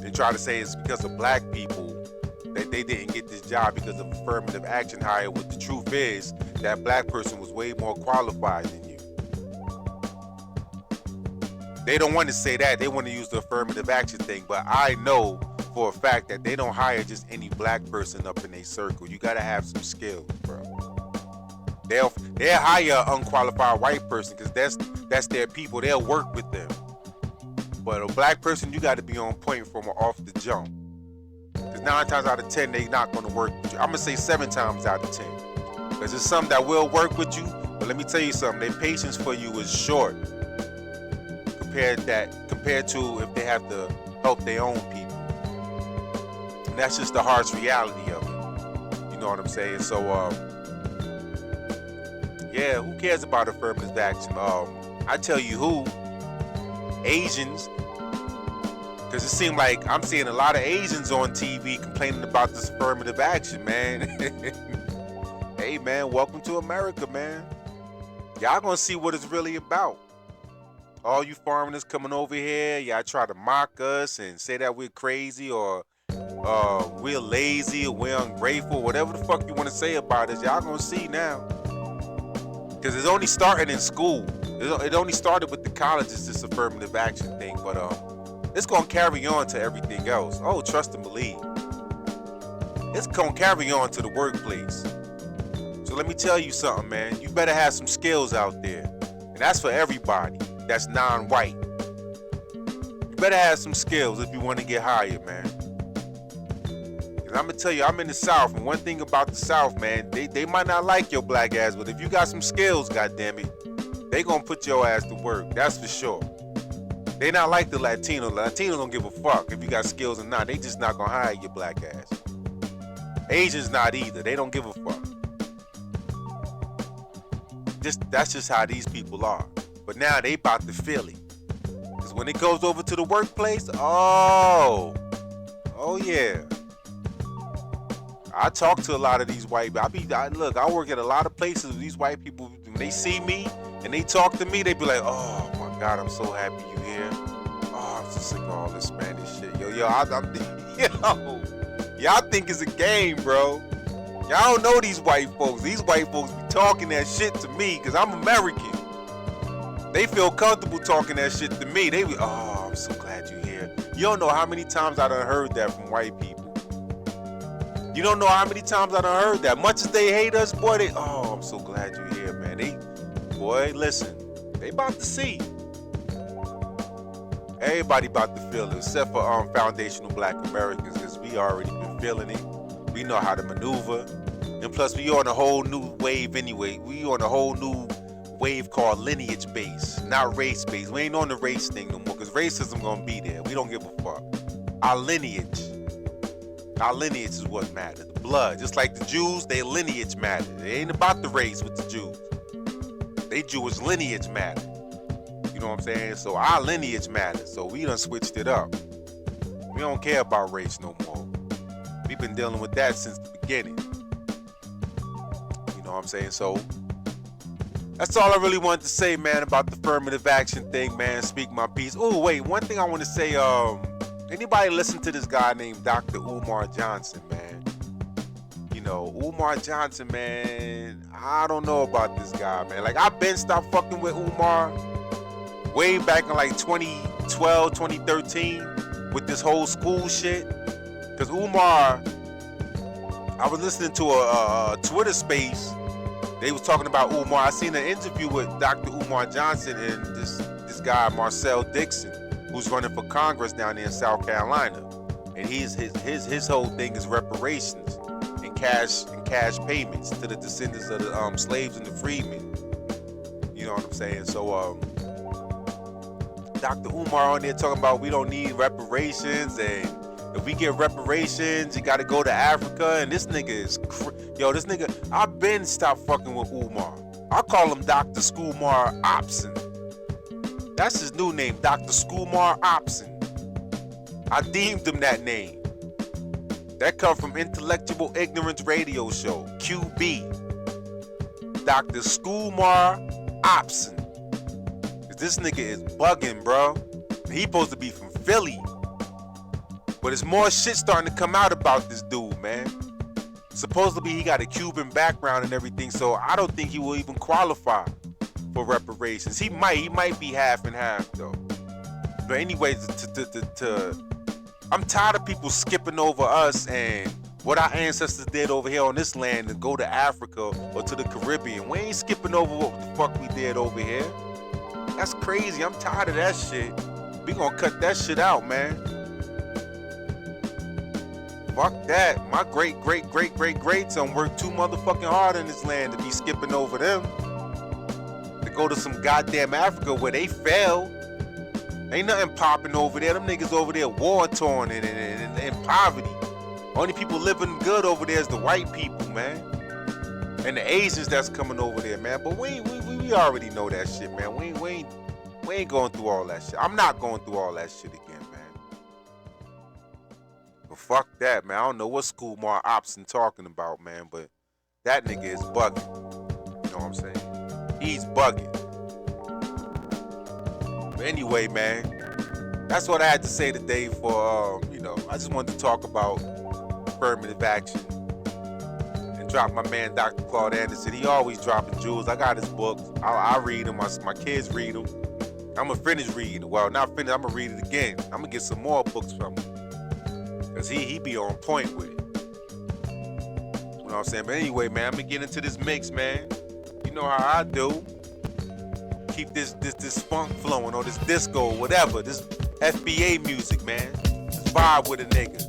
and try to say it's because of black people that they didn't get this job because of affirmative action hire. What the truth is, that black person was way more qualified than you. They don't want to say that. They want to use the affirmative action thing. But I know for a fact that they don't hire just any black person up in their circle. You gotta have some skills, bro. They'll hire an unqualified white person because that's their people. They'll work with them. But a black person, you got to be on point from off the jump. Because 9 times out of 10, they not going to work with you. I'm going to say 7 times out of 10. Because there's some that will work with you. But let me tell you something. Their patience for you is short compared to if they have to help their own people. And that's just the harsh reality of it. You know what I'm saying? So, yeah, who cares about affirmative action? I tell you who. Asians. Because it seems like I'm seeing a lot of Asians on TV complaining about this affirmative action, man. Hey, man, welcome to America, man. Y'all gonna see what it's really about. All you foreigners coming over here, y'all try to mock us and say that we're crazy or we're lazy or we're ungrateful, whatever the fuck you want to say about us, y'all gonna see now. Because it's only starting in school. It only started with the colleges, this affirmative action thing, but it's gonna carry on to everything else. Oh, trust and believe. It's gonna carry on to the workplace. So let me tell you something, man. You better have some skills out there. And that's for everybody that's non-white. You better have some skills if you want to get hired, man. And I'm gonna tell you, I'm in the South, and one thing about the South, man, they might not like your black ass, but if you got some skills, goddammit, they gonna put your ass to work. That's for sure. They not like the Latino. Latinos don't give a fuck if you got skills or not. They just not gonna hire your black ass. Asians not either. They don't give a fuck. That's just how these people are. But now they about to feel it. Because when it goes over to the workplace, oh yeah. I talk to a lot of these white people. I work at a lot of places with these white people. When they see me and they talk to me, they be like, oh my God, I'm so happy you here. Oh, I'm so sick of all this Spanish shit. Yo, y'all think it's a game, bro. Y'all don't know these white folks. These white folks be talking that shit to me because I'm American. They feel comfortable talking that shit to me. They be, oh, I'm so glad you're here. You don't know how many times I done heard that from white people. You don't know how many times I done heard that. Much as they hate us, boy, oh, I'm so glad you're here, man. Boy, listen, they about to see. Everybody about to feel it, except for foundational black Americans, because we already been feeling it. We know how to maneuver. And plus, we on a whole new wave anyway. We on a whole new wave called lineage based, not race based. We ain't on the race thing no more, because racism gonna be there. We don't give a fuck. Our lineage is what matters. The blood. Just like the Jews, their lineage matters. It ain't about the race with the Jews. They Jewish lineage matter. You know what I'm saying? So our lineage matters. So we done switched it up. We don't care about race no more. We've been dealing with that since the beginning. You know what I'm saying? So that's all I really wanted to say, man, about the affirmative action thing, man. Speak my piece. Oh, wait, one thing I want to say, anybody listen to this guy named Dr. Umar Johnson, man? You know, Umar Johnson, man, I don't know about this guy, man. Like, I've been stopped fucking with Umar way back in like 2012, 2013 with this whole school shit. Because Umar, I was listening to a Twitter space They was talking about Umar. I seen an interview with Dr. Umar Johnson and this guy Marcel Dixon, who's running for Congress down there in South Carolina, and his whole thing is reparations and cash payments to the descendants of the slaves and the freedmen. You know what I'm saying? So Dr. Umar on there talking about we don't need reparations, and if we get reparations, you got to go to Africa. And this nigga is this nigga. I've been stopped fucking with Umar. I call him Dr. Schoolmar Opson. That's his new name, Dr. Schoolmar Opson. I deemed him that name. That come from Intellectual Ignorance Radio Show, QB. Dr. Schoolmar Opson. This nigga is bugging, bro. He supposed to be from Philly. But there's more shit starting to come out about this dude, man. Supposedly he got a Cuban background and everything, so I don't think he will even qualify for reparations. He might be half and half though. But anyways, I'm tired of people skipping over us and what our ancestors did over here on this land and go to Africa or to the Caribbean. We ain't skipping over what the fuck we did over here. That's crazy. I'm tired of that shit. We gonna cut that shit out, man. Fuck that. My great-greats don't work too motherfucking hard in this land to be skipping over them. To go to some goddamn Africa where they fell. Ain't nothing popping over there. Them niggas over there war-torn and in poverty. Only people living good over there is the white people, man. And the Asians that's coming over there, man. But we already know that shit, man. We ain't going through all that shit. I'm not going through all that shit again, man. But fuck that, man. I don't know what Schoolmar Opson talking about, man. But that nigga is bugging. You know what I'm saying? He's bugging. But anyway, man, that's what I had to say today for, I just wanted to talk about affirmative action and drop my man Dr. Claude Anderson. He always dropping jewels. I got his books. I read them. My kids read them. I'm going to finish reading it. Well, not finish. I'm going to read it again. I'm going to get some more books from him. Because he be on point with it. You know what I'm saying? But anyway, man, I'm going to get into this mix, man. You know how I do. Keep this funk flowing or this disco or whatever. This FBA music, man. Just vibe with a nigga.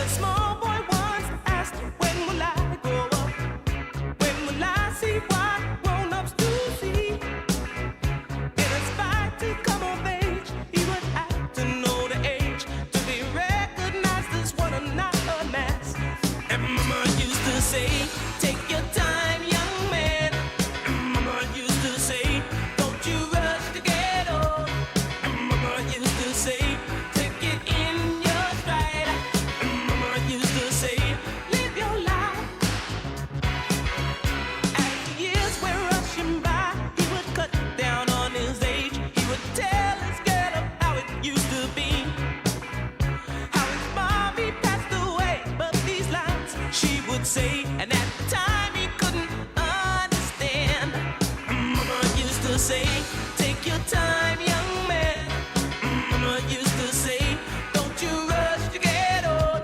a small boy once asked, when will I grow up? When will I see what grown-ups do see? In a spite to come of age, he would have to know the age to be recognized as one and not a mass. And Mama used to say, take your time, young man. And Mama used to say, don't you rush to get old. And Mama used to say, take it in your stride. And Mama used to say, live your life. As the years were rushing by, he would cut down on his age. He would tell his girl of how it used to be, how his mommy passed away. But these lines she would say, and at the time he couldn't understand. Mama used to say, take your time, young man. Mama used to say, don't you rush to get old.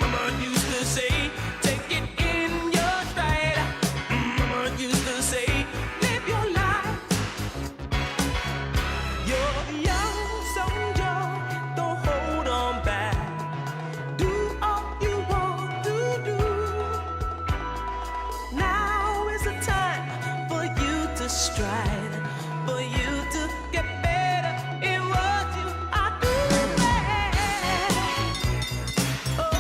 Mama used to say, take it in your stride. Mama used to say, live your life. You're a young soldier, don't hold on back. Do all you want to do. Now is the time for you to strive, for you to get better in what you are doing. Oh.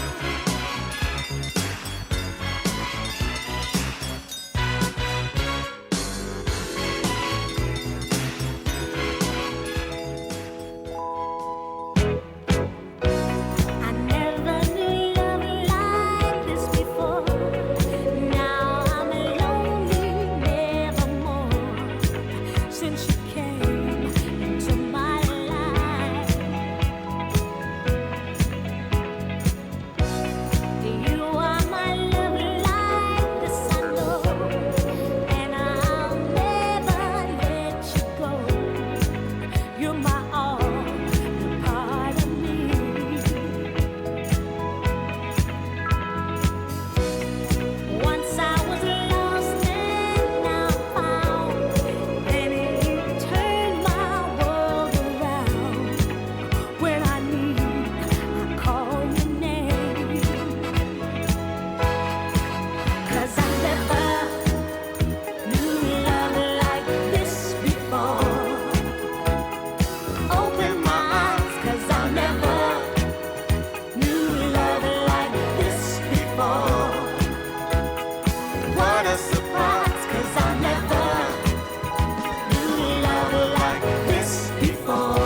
I never knew love like this before. Now I'm lonely nevermore. Since you came into my life, you are my love like the sun, and I'll never let you go. You're my all, you're part of me. Once I was lost and now found. Then you turned my world around. When I need, I call your name. 'Cause I never knew love like this before. Open my eyes, 'cause I never knew love like this before. What a surprise, 'cause I never knew love like this before.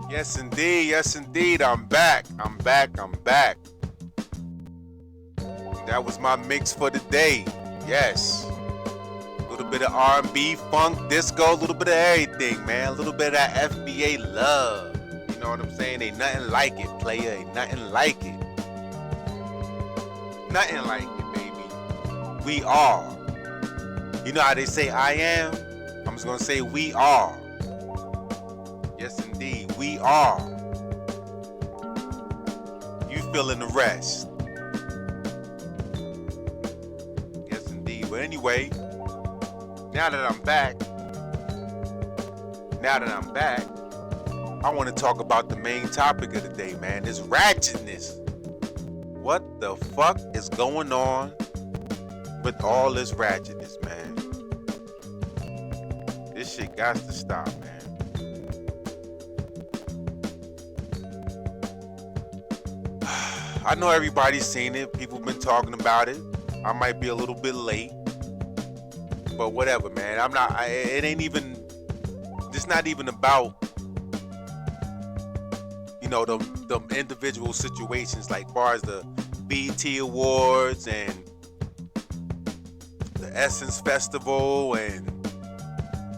Yes indeed, I'm back. I'm back. That was my mix for the day. Yes. A little bit of R&B, funk, disco, a little bit of everything, man. A little bit of that FBA love. You know what I'm saying? Ain't nothing like it, player. Ain't nothing like it. Nothing like it, baby. We are. You know how they say I am? I'm just gonna say we are. Yes, indeed, we are. You feeling the rest. Yes, indeed. But anyway, now that I'm back, I want to talk about the main topic of the day, man. This ratchetness. What the fuck is going on with all this ratchetness, man? This shit got to stop, man. I know everybody's seen it. People been talking about it. I might be a little bit late, but whatever, man. It ain't even. It's not even about, you know, them individual situations, like far as the BET Awards and the Essence Festival and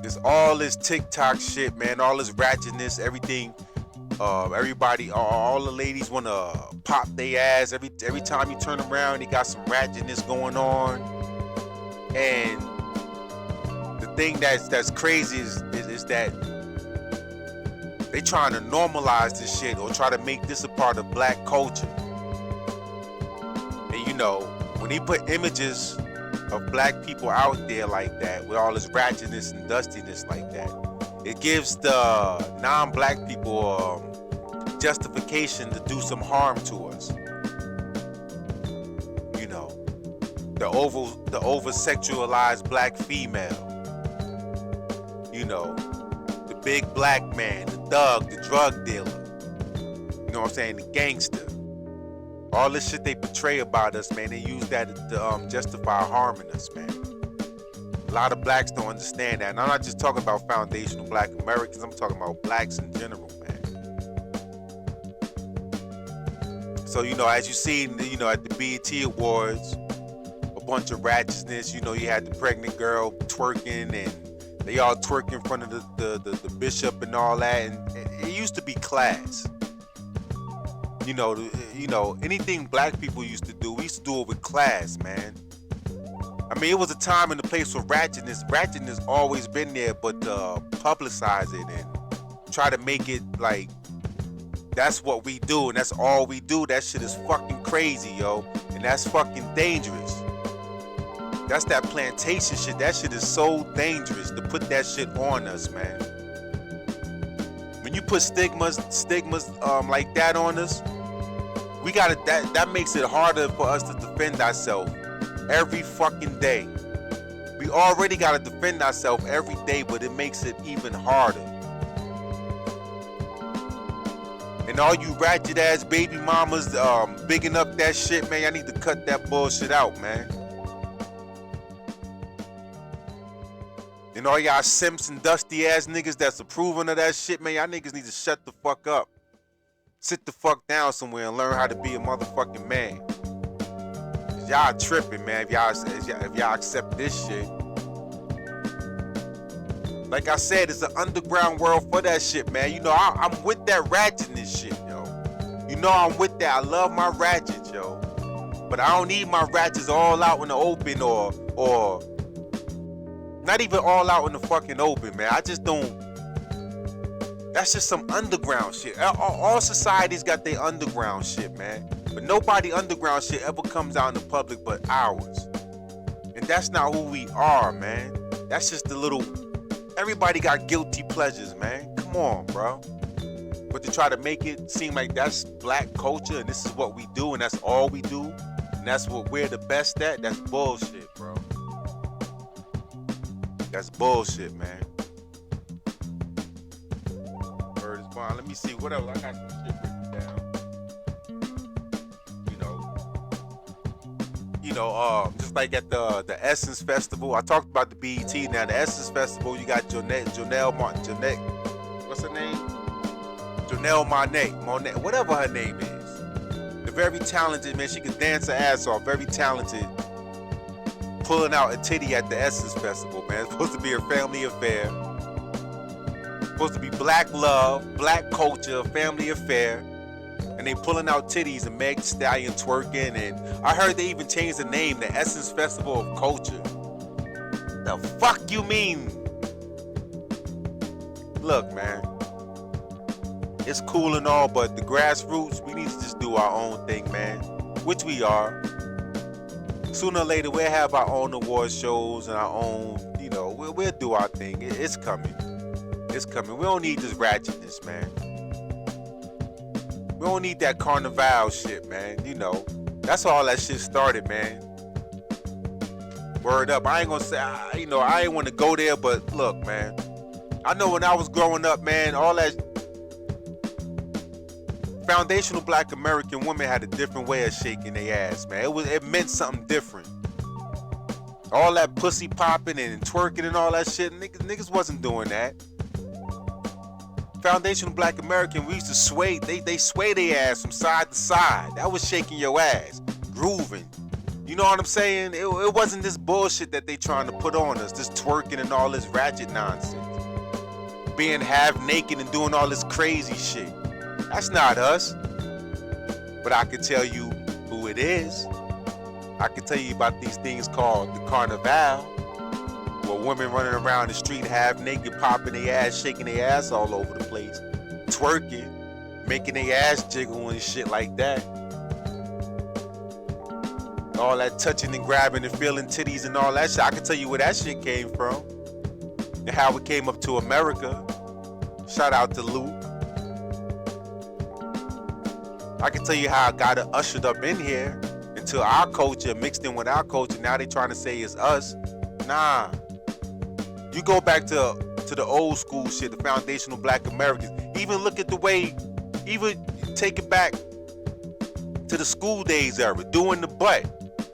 there's all this TikTok shit, man. All this ratchetness, everything. Everybody, all the ladies want to pop their ass every time you turn around. They got some ratchetness going on, and the thing that's crazy is that they trying to normalize this shit or try to make this a part of black culture. And you know, when he put images of black people out there like that, with all this ratchetness and dustiness like that, it gives the non-black people justification to do some harm to us. You know, the over-sexualized black female. You know, the big black man, the thug, the drug dealer. You know what I'm saying? The gangster. All this shit they portray about us, man, they use that to justify harming us, man. A lot of blacks don't understand that. And I'm not just talking about foundational black Americans, I'm talking about blacks in general, man. So, you know, as you see, you know, at the BET Awards, a bunch of ratchetness, you know, you had the pregnant girl twerking, and they all twerk in front of the bishop and all that, and it used to be class. You know, anything black people used to do, we used to do it with class, man. I mean, it was a time and a place for ratchetness always been there, but publicize it and try to make it like that's what we do and that's all we do, that shit is fucking crazy, yo. And that's fucking dangerous. That's that plantation shit. That shit is so dangerous to put that shit on us, man. When you put stigmas like that on us, we gotta, that makes it harder for us to defend ourselves every fucking day. We already gotta defend ourselves every day, but it makes it even harder. And all you ratchet ass baby mamas bigging up that shit, man, y'all need to cut that bullshit out, man. And all y'all simps and dusty ass niggas that's approving of that shit, man, y'all niggas need to shut the fuck up. Sit the fuck down somewhere and learn how to be a motherfucking man. Cause y'all tripping, man, if y'all accept this shit. Like I said, it's an underground world for that shit, man. You know, I'm with that ratchetness shit, yo. You know I'm with that. I love my ratchet, yo. But I don't need my ratchets all out in the open or not even all out in the fucking open, man. I just don't. That's just some underground shit. All societies got their underground shit, man. But nobody underground shit ever comes out in the public but ours. And that's not who we are, man. That's just the little... Everybody got guilty pleasures, man. Come on, bro. But to try to make it seem like that's black culture and this is what we do and that's all we do and that's what we're the best at, that's bullshit, bro. That's bullshit, man. Let me see what else. I got some shit written down. You know, just like at the Essence Festival. I talked about the BET. Now the Essence Festival, you got Janelle what's her name? Janelle Monáe, whatever her name is. The very talented, man. She can dance her ass off. Very talented. Pulling out a titty at the Essence Festival, man. It's supposed to be a family affair. Supposed to be black love, black culture, family affair, and they pulling out titties and Meg Thee Stallion twerking, and I heard they even changed the name, the Essence Festival of Culture. The fuck you mean? Look, man, it's cool and all, but the grassroots, we need to just do our own thing, man, which we are. Sooner or later, we'll have our own award shows and our own, you know, we'll do our thing. It's coming. It's coming. We don't need this ratchetness, man. We don't need that carnival shit, man. You know, that's all that shit started, man. Word up. I ain't gonna say, I ain't want to go there, but look, man. I know when I was growing up, man, all that foundational black American women had a different way of shaking their ass, man. It meant something different. All that pussy popping and twerking and all that shit, niggas wasn't doing that. Foundational black American, we used to sway, they sway their ass from side to side. That was shaking your ass, grooving. You know what I'm saying? It wasn't this bullshit that they trying to put on us, this twerking and all this ratchet nonsense. Being half naked and doing all this crazy shit. That's not us. But I can tell you who it is. I can tell you about these things called the carnival. Where women running around the street half naked, popping their ass, shaking their ass all over the place, twerking, making their ass jiggle and shit like that. All that touching and grabbing and feeling titties and all that shit. I can tell you where that shit came from. And how it came up to America. Shout out to Luke. I can tell you how I got it ushered up in here until our culture mixed in with our culture. Now they trying to say it's us. Nah. You go back to the old school shit, the foundational black Americans. Even look at the way, even take it back to the school days era, doing the butt.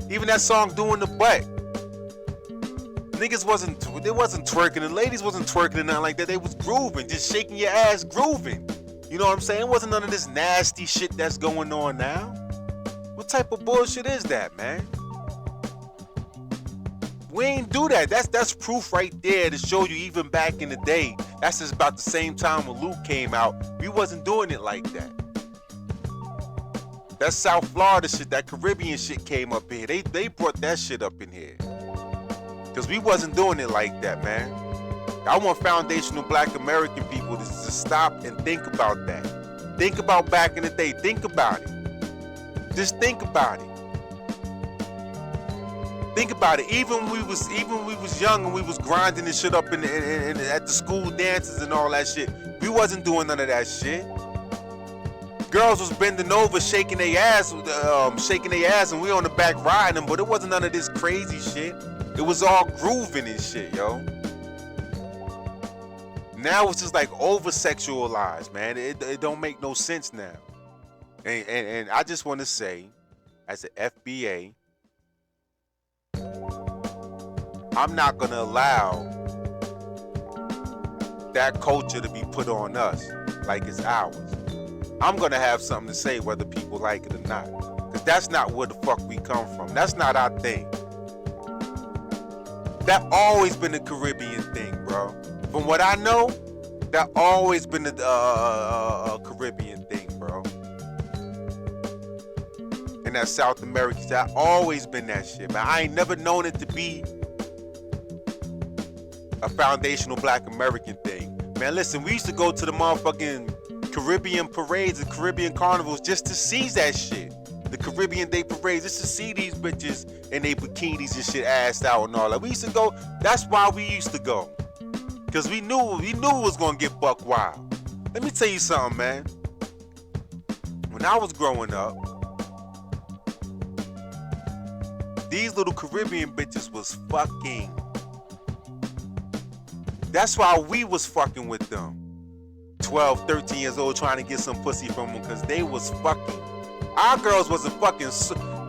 Even that song, Doing the Butt. Niggas wasn't twerking, and ladies wasn't twerking and nothing like that. They was grooving, just shaking your ass, grooving. You know what I'm saying? It wasn't none of this nasty shit that's going on now. What type of bullshit is that, man? We ain't do that. That's proof right there to show you even back in the day. That's just about the same time when Luke came out. We wasn't doing it like that. That South Florida shit, that Caribbean shit came up here. They brought that shit up in here. Because we wasn't doing it like that, man. I want foundational black American people to stop and think about that. Think about back in the day. Think about it. Just think about it. Think about it. Even when we was young and we was grinding and shit up in at the school dances and all that shit, we wasn't doing none of that shit. Girls was bending over, shaking their ass, and we on the back riding them, but it wasn't none of this crazy shit. It was all grooving and shit, yo. Now it's just like over-sexualized, man. It don't make no sense now. And I just want to say, as an FBA, I'm not going to allow that culture to be put on us like it's ours. I'm going to have something to say whether people like it or not. Because that's not where the fuck we come from. That's not our thing. That always been the Caribbean thing, bro. From what I know, that always been the Caribbean thing, bro. And that South American, that always been that shit, man. I ain't never known it to be a foundational black American thing. Man, listen, we used to go to the motherfucking Caribbean parades and Caribbean carnivals just to see that shit. The Caribbean Day parades, just to see these bitches in their bikinis and shit assed out and all that. We used to go, that's why we used to go. Cause we knew it was gonna get buck wild. Let me tell you something, man. When I was growing up, these little Caribbean bitches was fucking. That's why we was fucking with them. 12, 13 years old trying to get some pussy from them because they was fucking. Our girls wasn't fucking,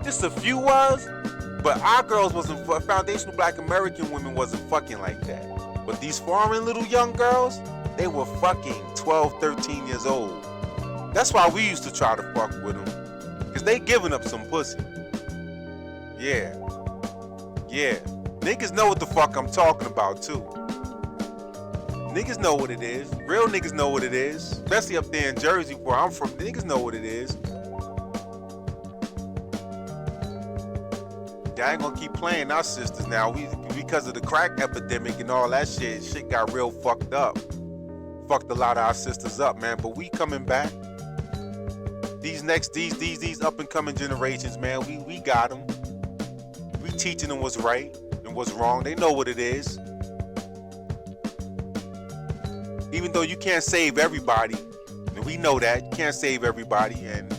just a few was, but our girls wasn't, foundational black American women wasn't fucking like that. But these foreign little young girls, they were fucking 12, 13 years old. That's why we used to try to fuck with them. Because they giving up some pussy. Yeah. Yeah. Niggas know what the fuck I'm talking about too. Niggas know what it is. Real niggas know what it is. Especially up there in Jersey where I'm from. Niggas know what it is. I ain't gonna keep playing our sisters now. Because of the crack epidemic and all that shit got real fucked up. Fucked a lot of our sisters up, man. But we coming back. These up and coming generations, man, we got them. We teaching them what's right and what's wrong. They know what it is. Even though you can't save everybody, and we know that, you can't save everybody, and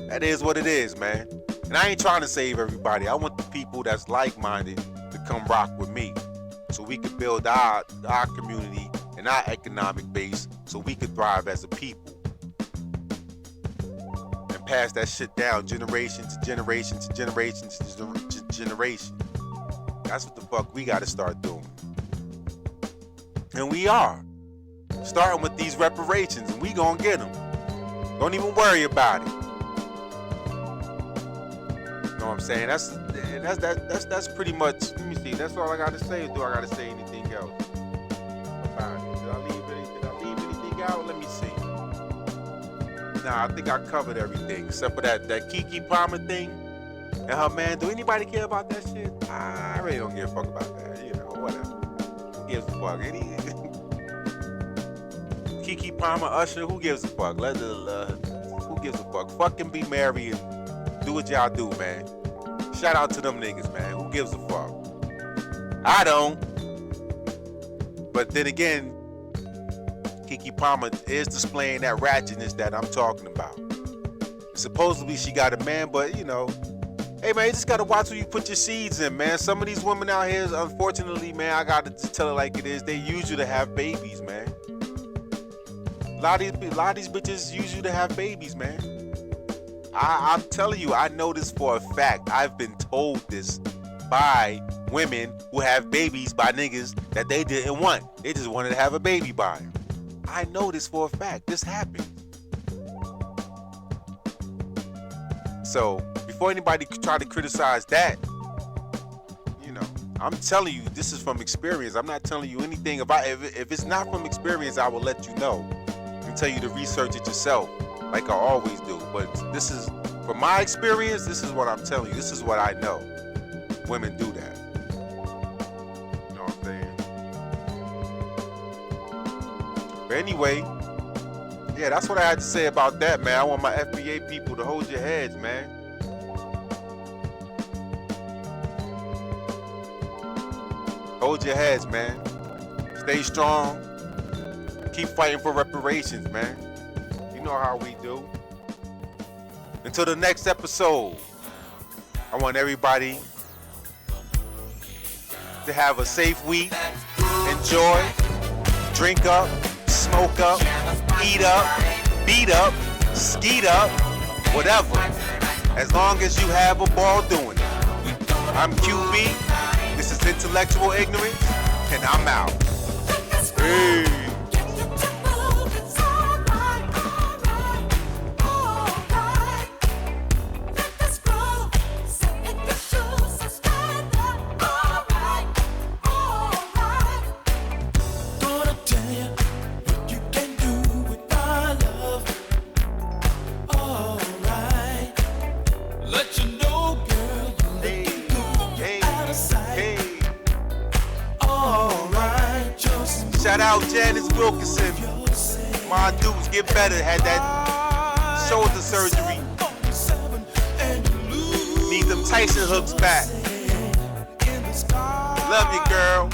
that is what it is, man. And I ain't trying to save everybody. I want the people that's like-minded to come rock with me so we can build our community and our economic base so we can thrive as a people. And pass that shit down generation to generation to generation to generation. That's what the fuck we gotta start doing. And we are. Starting with these reparations, and we gonna get them. Don't even worry about it. You know what I'm saying? That's pretty much. Let me see. That's all I gotta say. Or do I gotta say anything else about it? Did I leave anything out? Let me see. Nah, I think I covered everything except for that Kiki Palmer thing and her man. Do anybody care about that shit? I really don't give a fuck about that. You know, whatever. Who gives a fuck? Kiki Palmer, Usher, who gives a fuck? Who gives a fuck? Fucking be married and do what y'all do, man. Shout out to them niggas, man. Who gives a fuck? I don't. But then again, Kiki Palmer is displaying that ratchetness that I'm talking about. Supposedly she got a man, but you know, hey man, you just gotta watch where you put your seeds in, man. Some of these women out here, unfortunately, man, I gotta just tell it like it is. They use you to have babies, man. A lot of these bitches use you to have babies, man. I'm telling you, I know this for a fact. I've been told this by women who have babies by niggas that they didn't want. They just wanted to have a baby by them. I know this for a fact. This happened. So before anybody try to criticize that, you know, I'm telling you, this is from experience. I'm not telling you anything. If it's not from experience, I will let you know and tell you to research it yourself, like I always do. But this is, from my experience, this is what I'm telling you. This is what I know. Women do that. You know what I'm saying? But anyway, yeah, that's what I had to say about that, man. I want my FBA people to hold your heads, man. Hold your heads, man. Stay strong. Keep fighting for reparations, man. You know how we do. Until the next episode, I want everybody to have a safe week. Enjoy. Drink up. Smoke up. Eat up. Beat up. Skeet up. Whatever. As long as you have a ball doing it. I'm QB. This is Intellectual Ignorance. And I'm out. Hey. Shout out Janice Wilkinson. My dudes get better. Had that shoulder surgery. Need them Tyson hooks back. Love you, girl.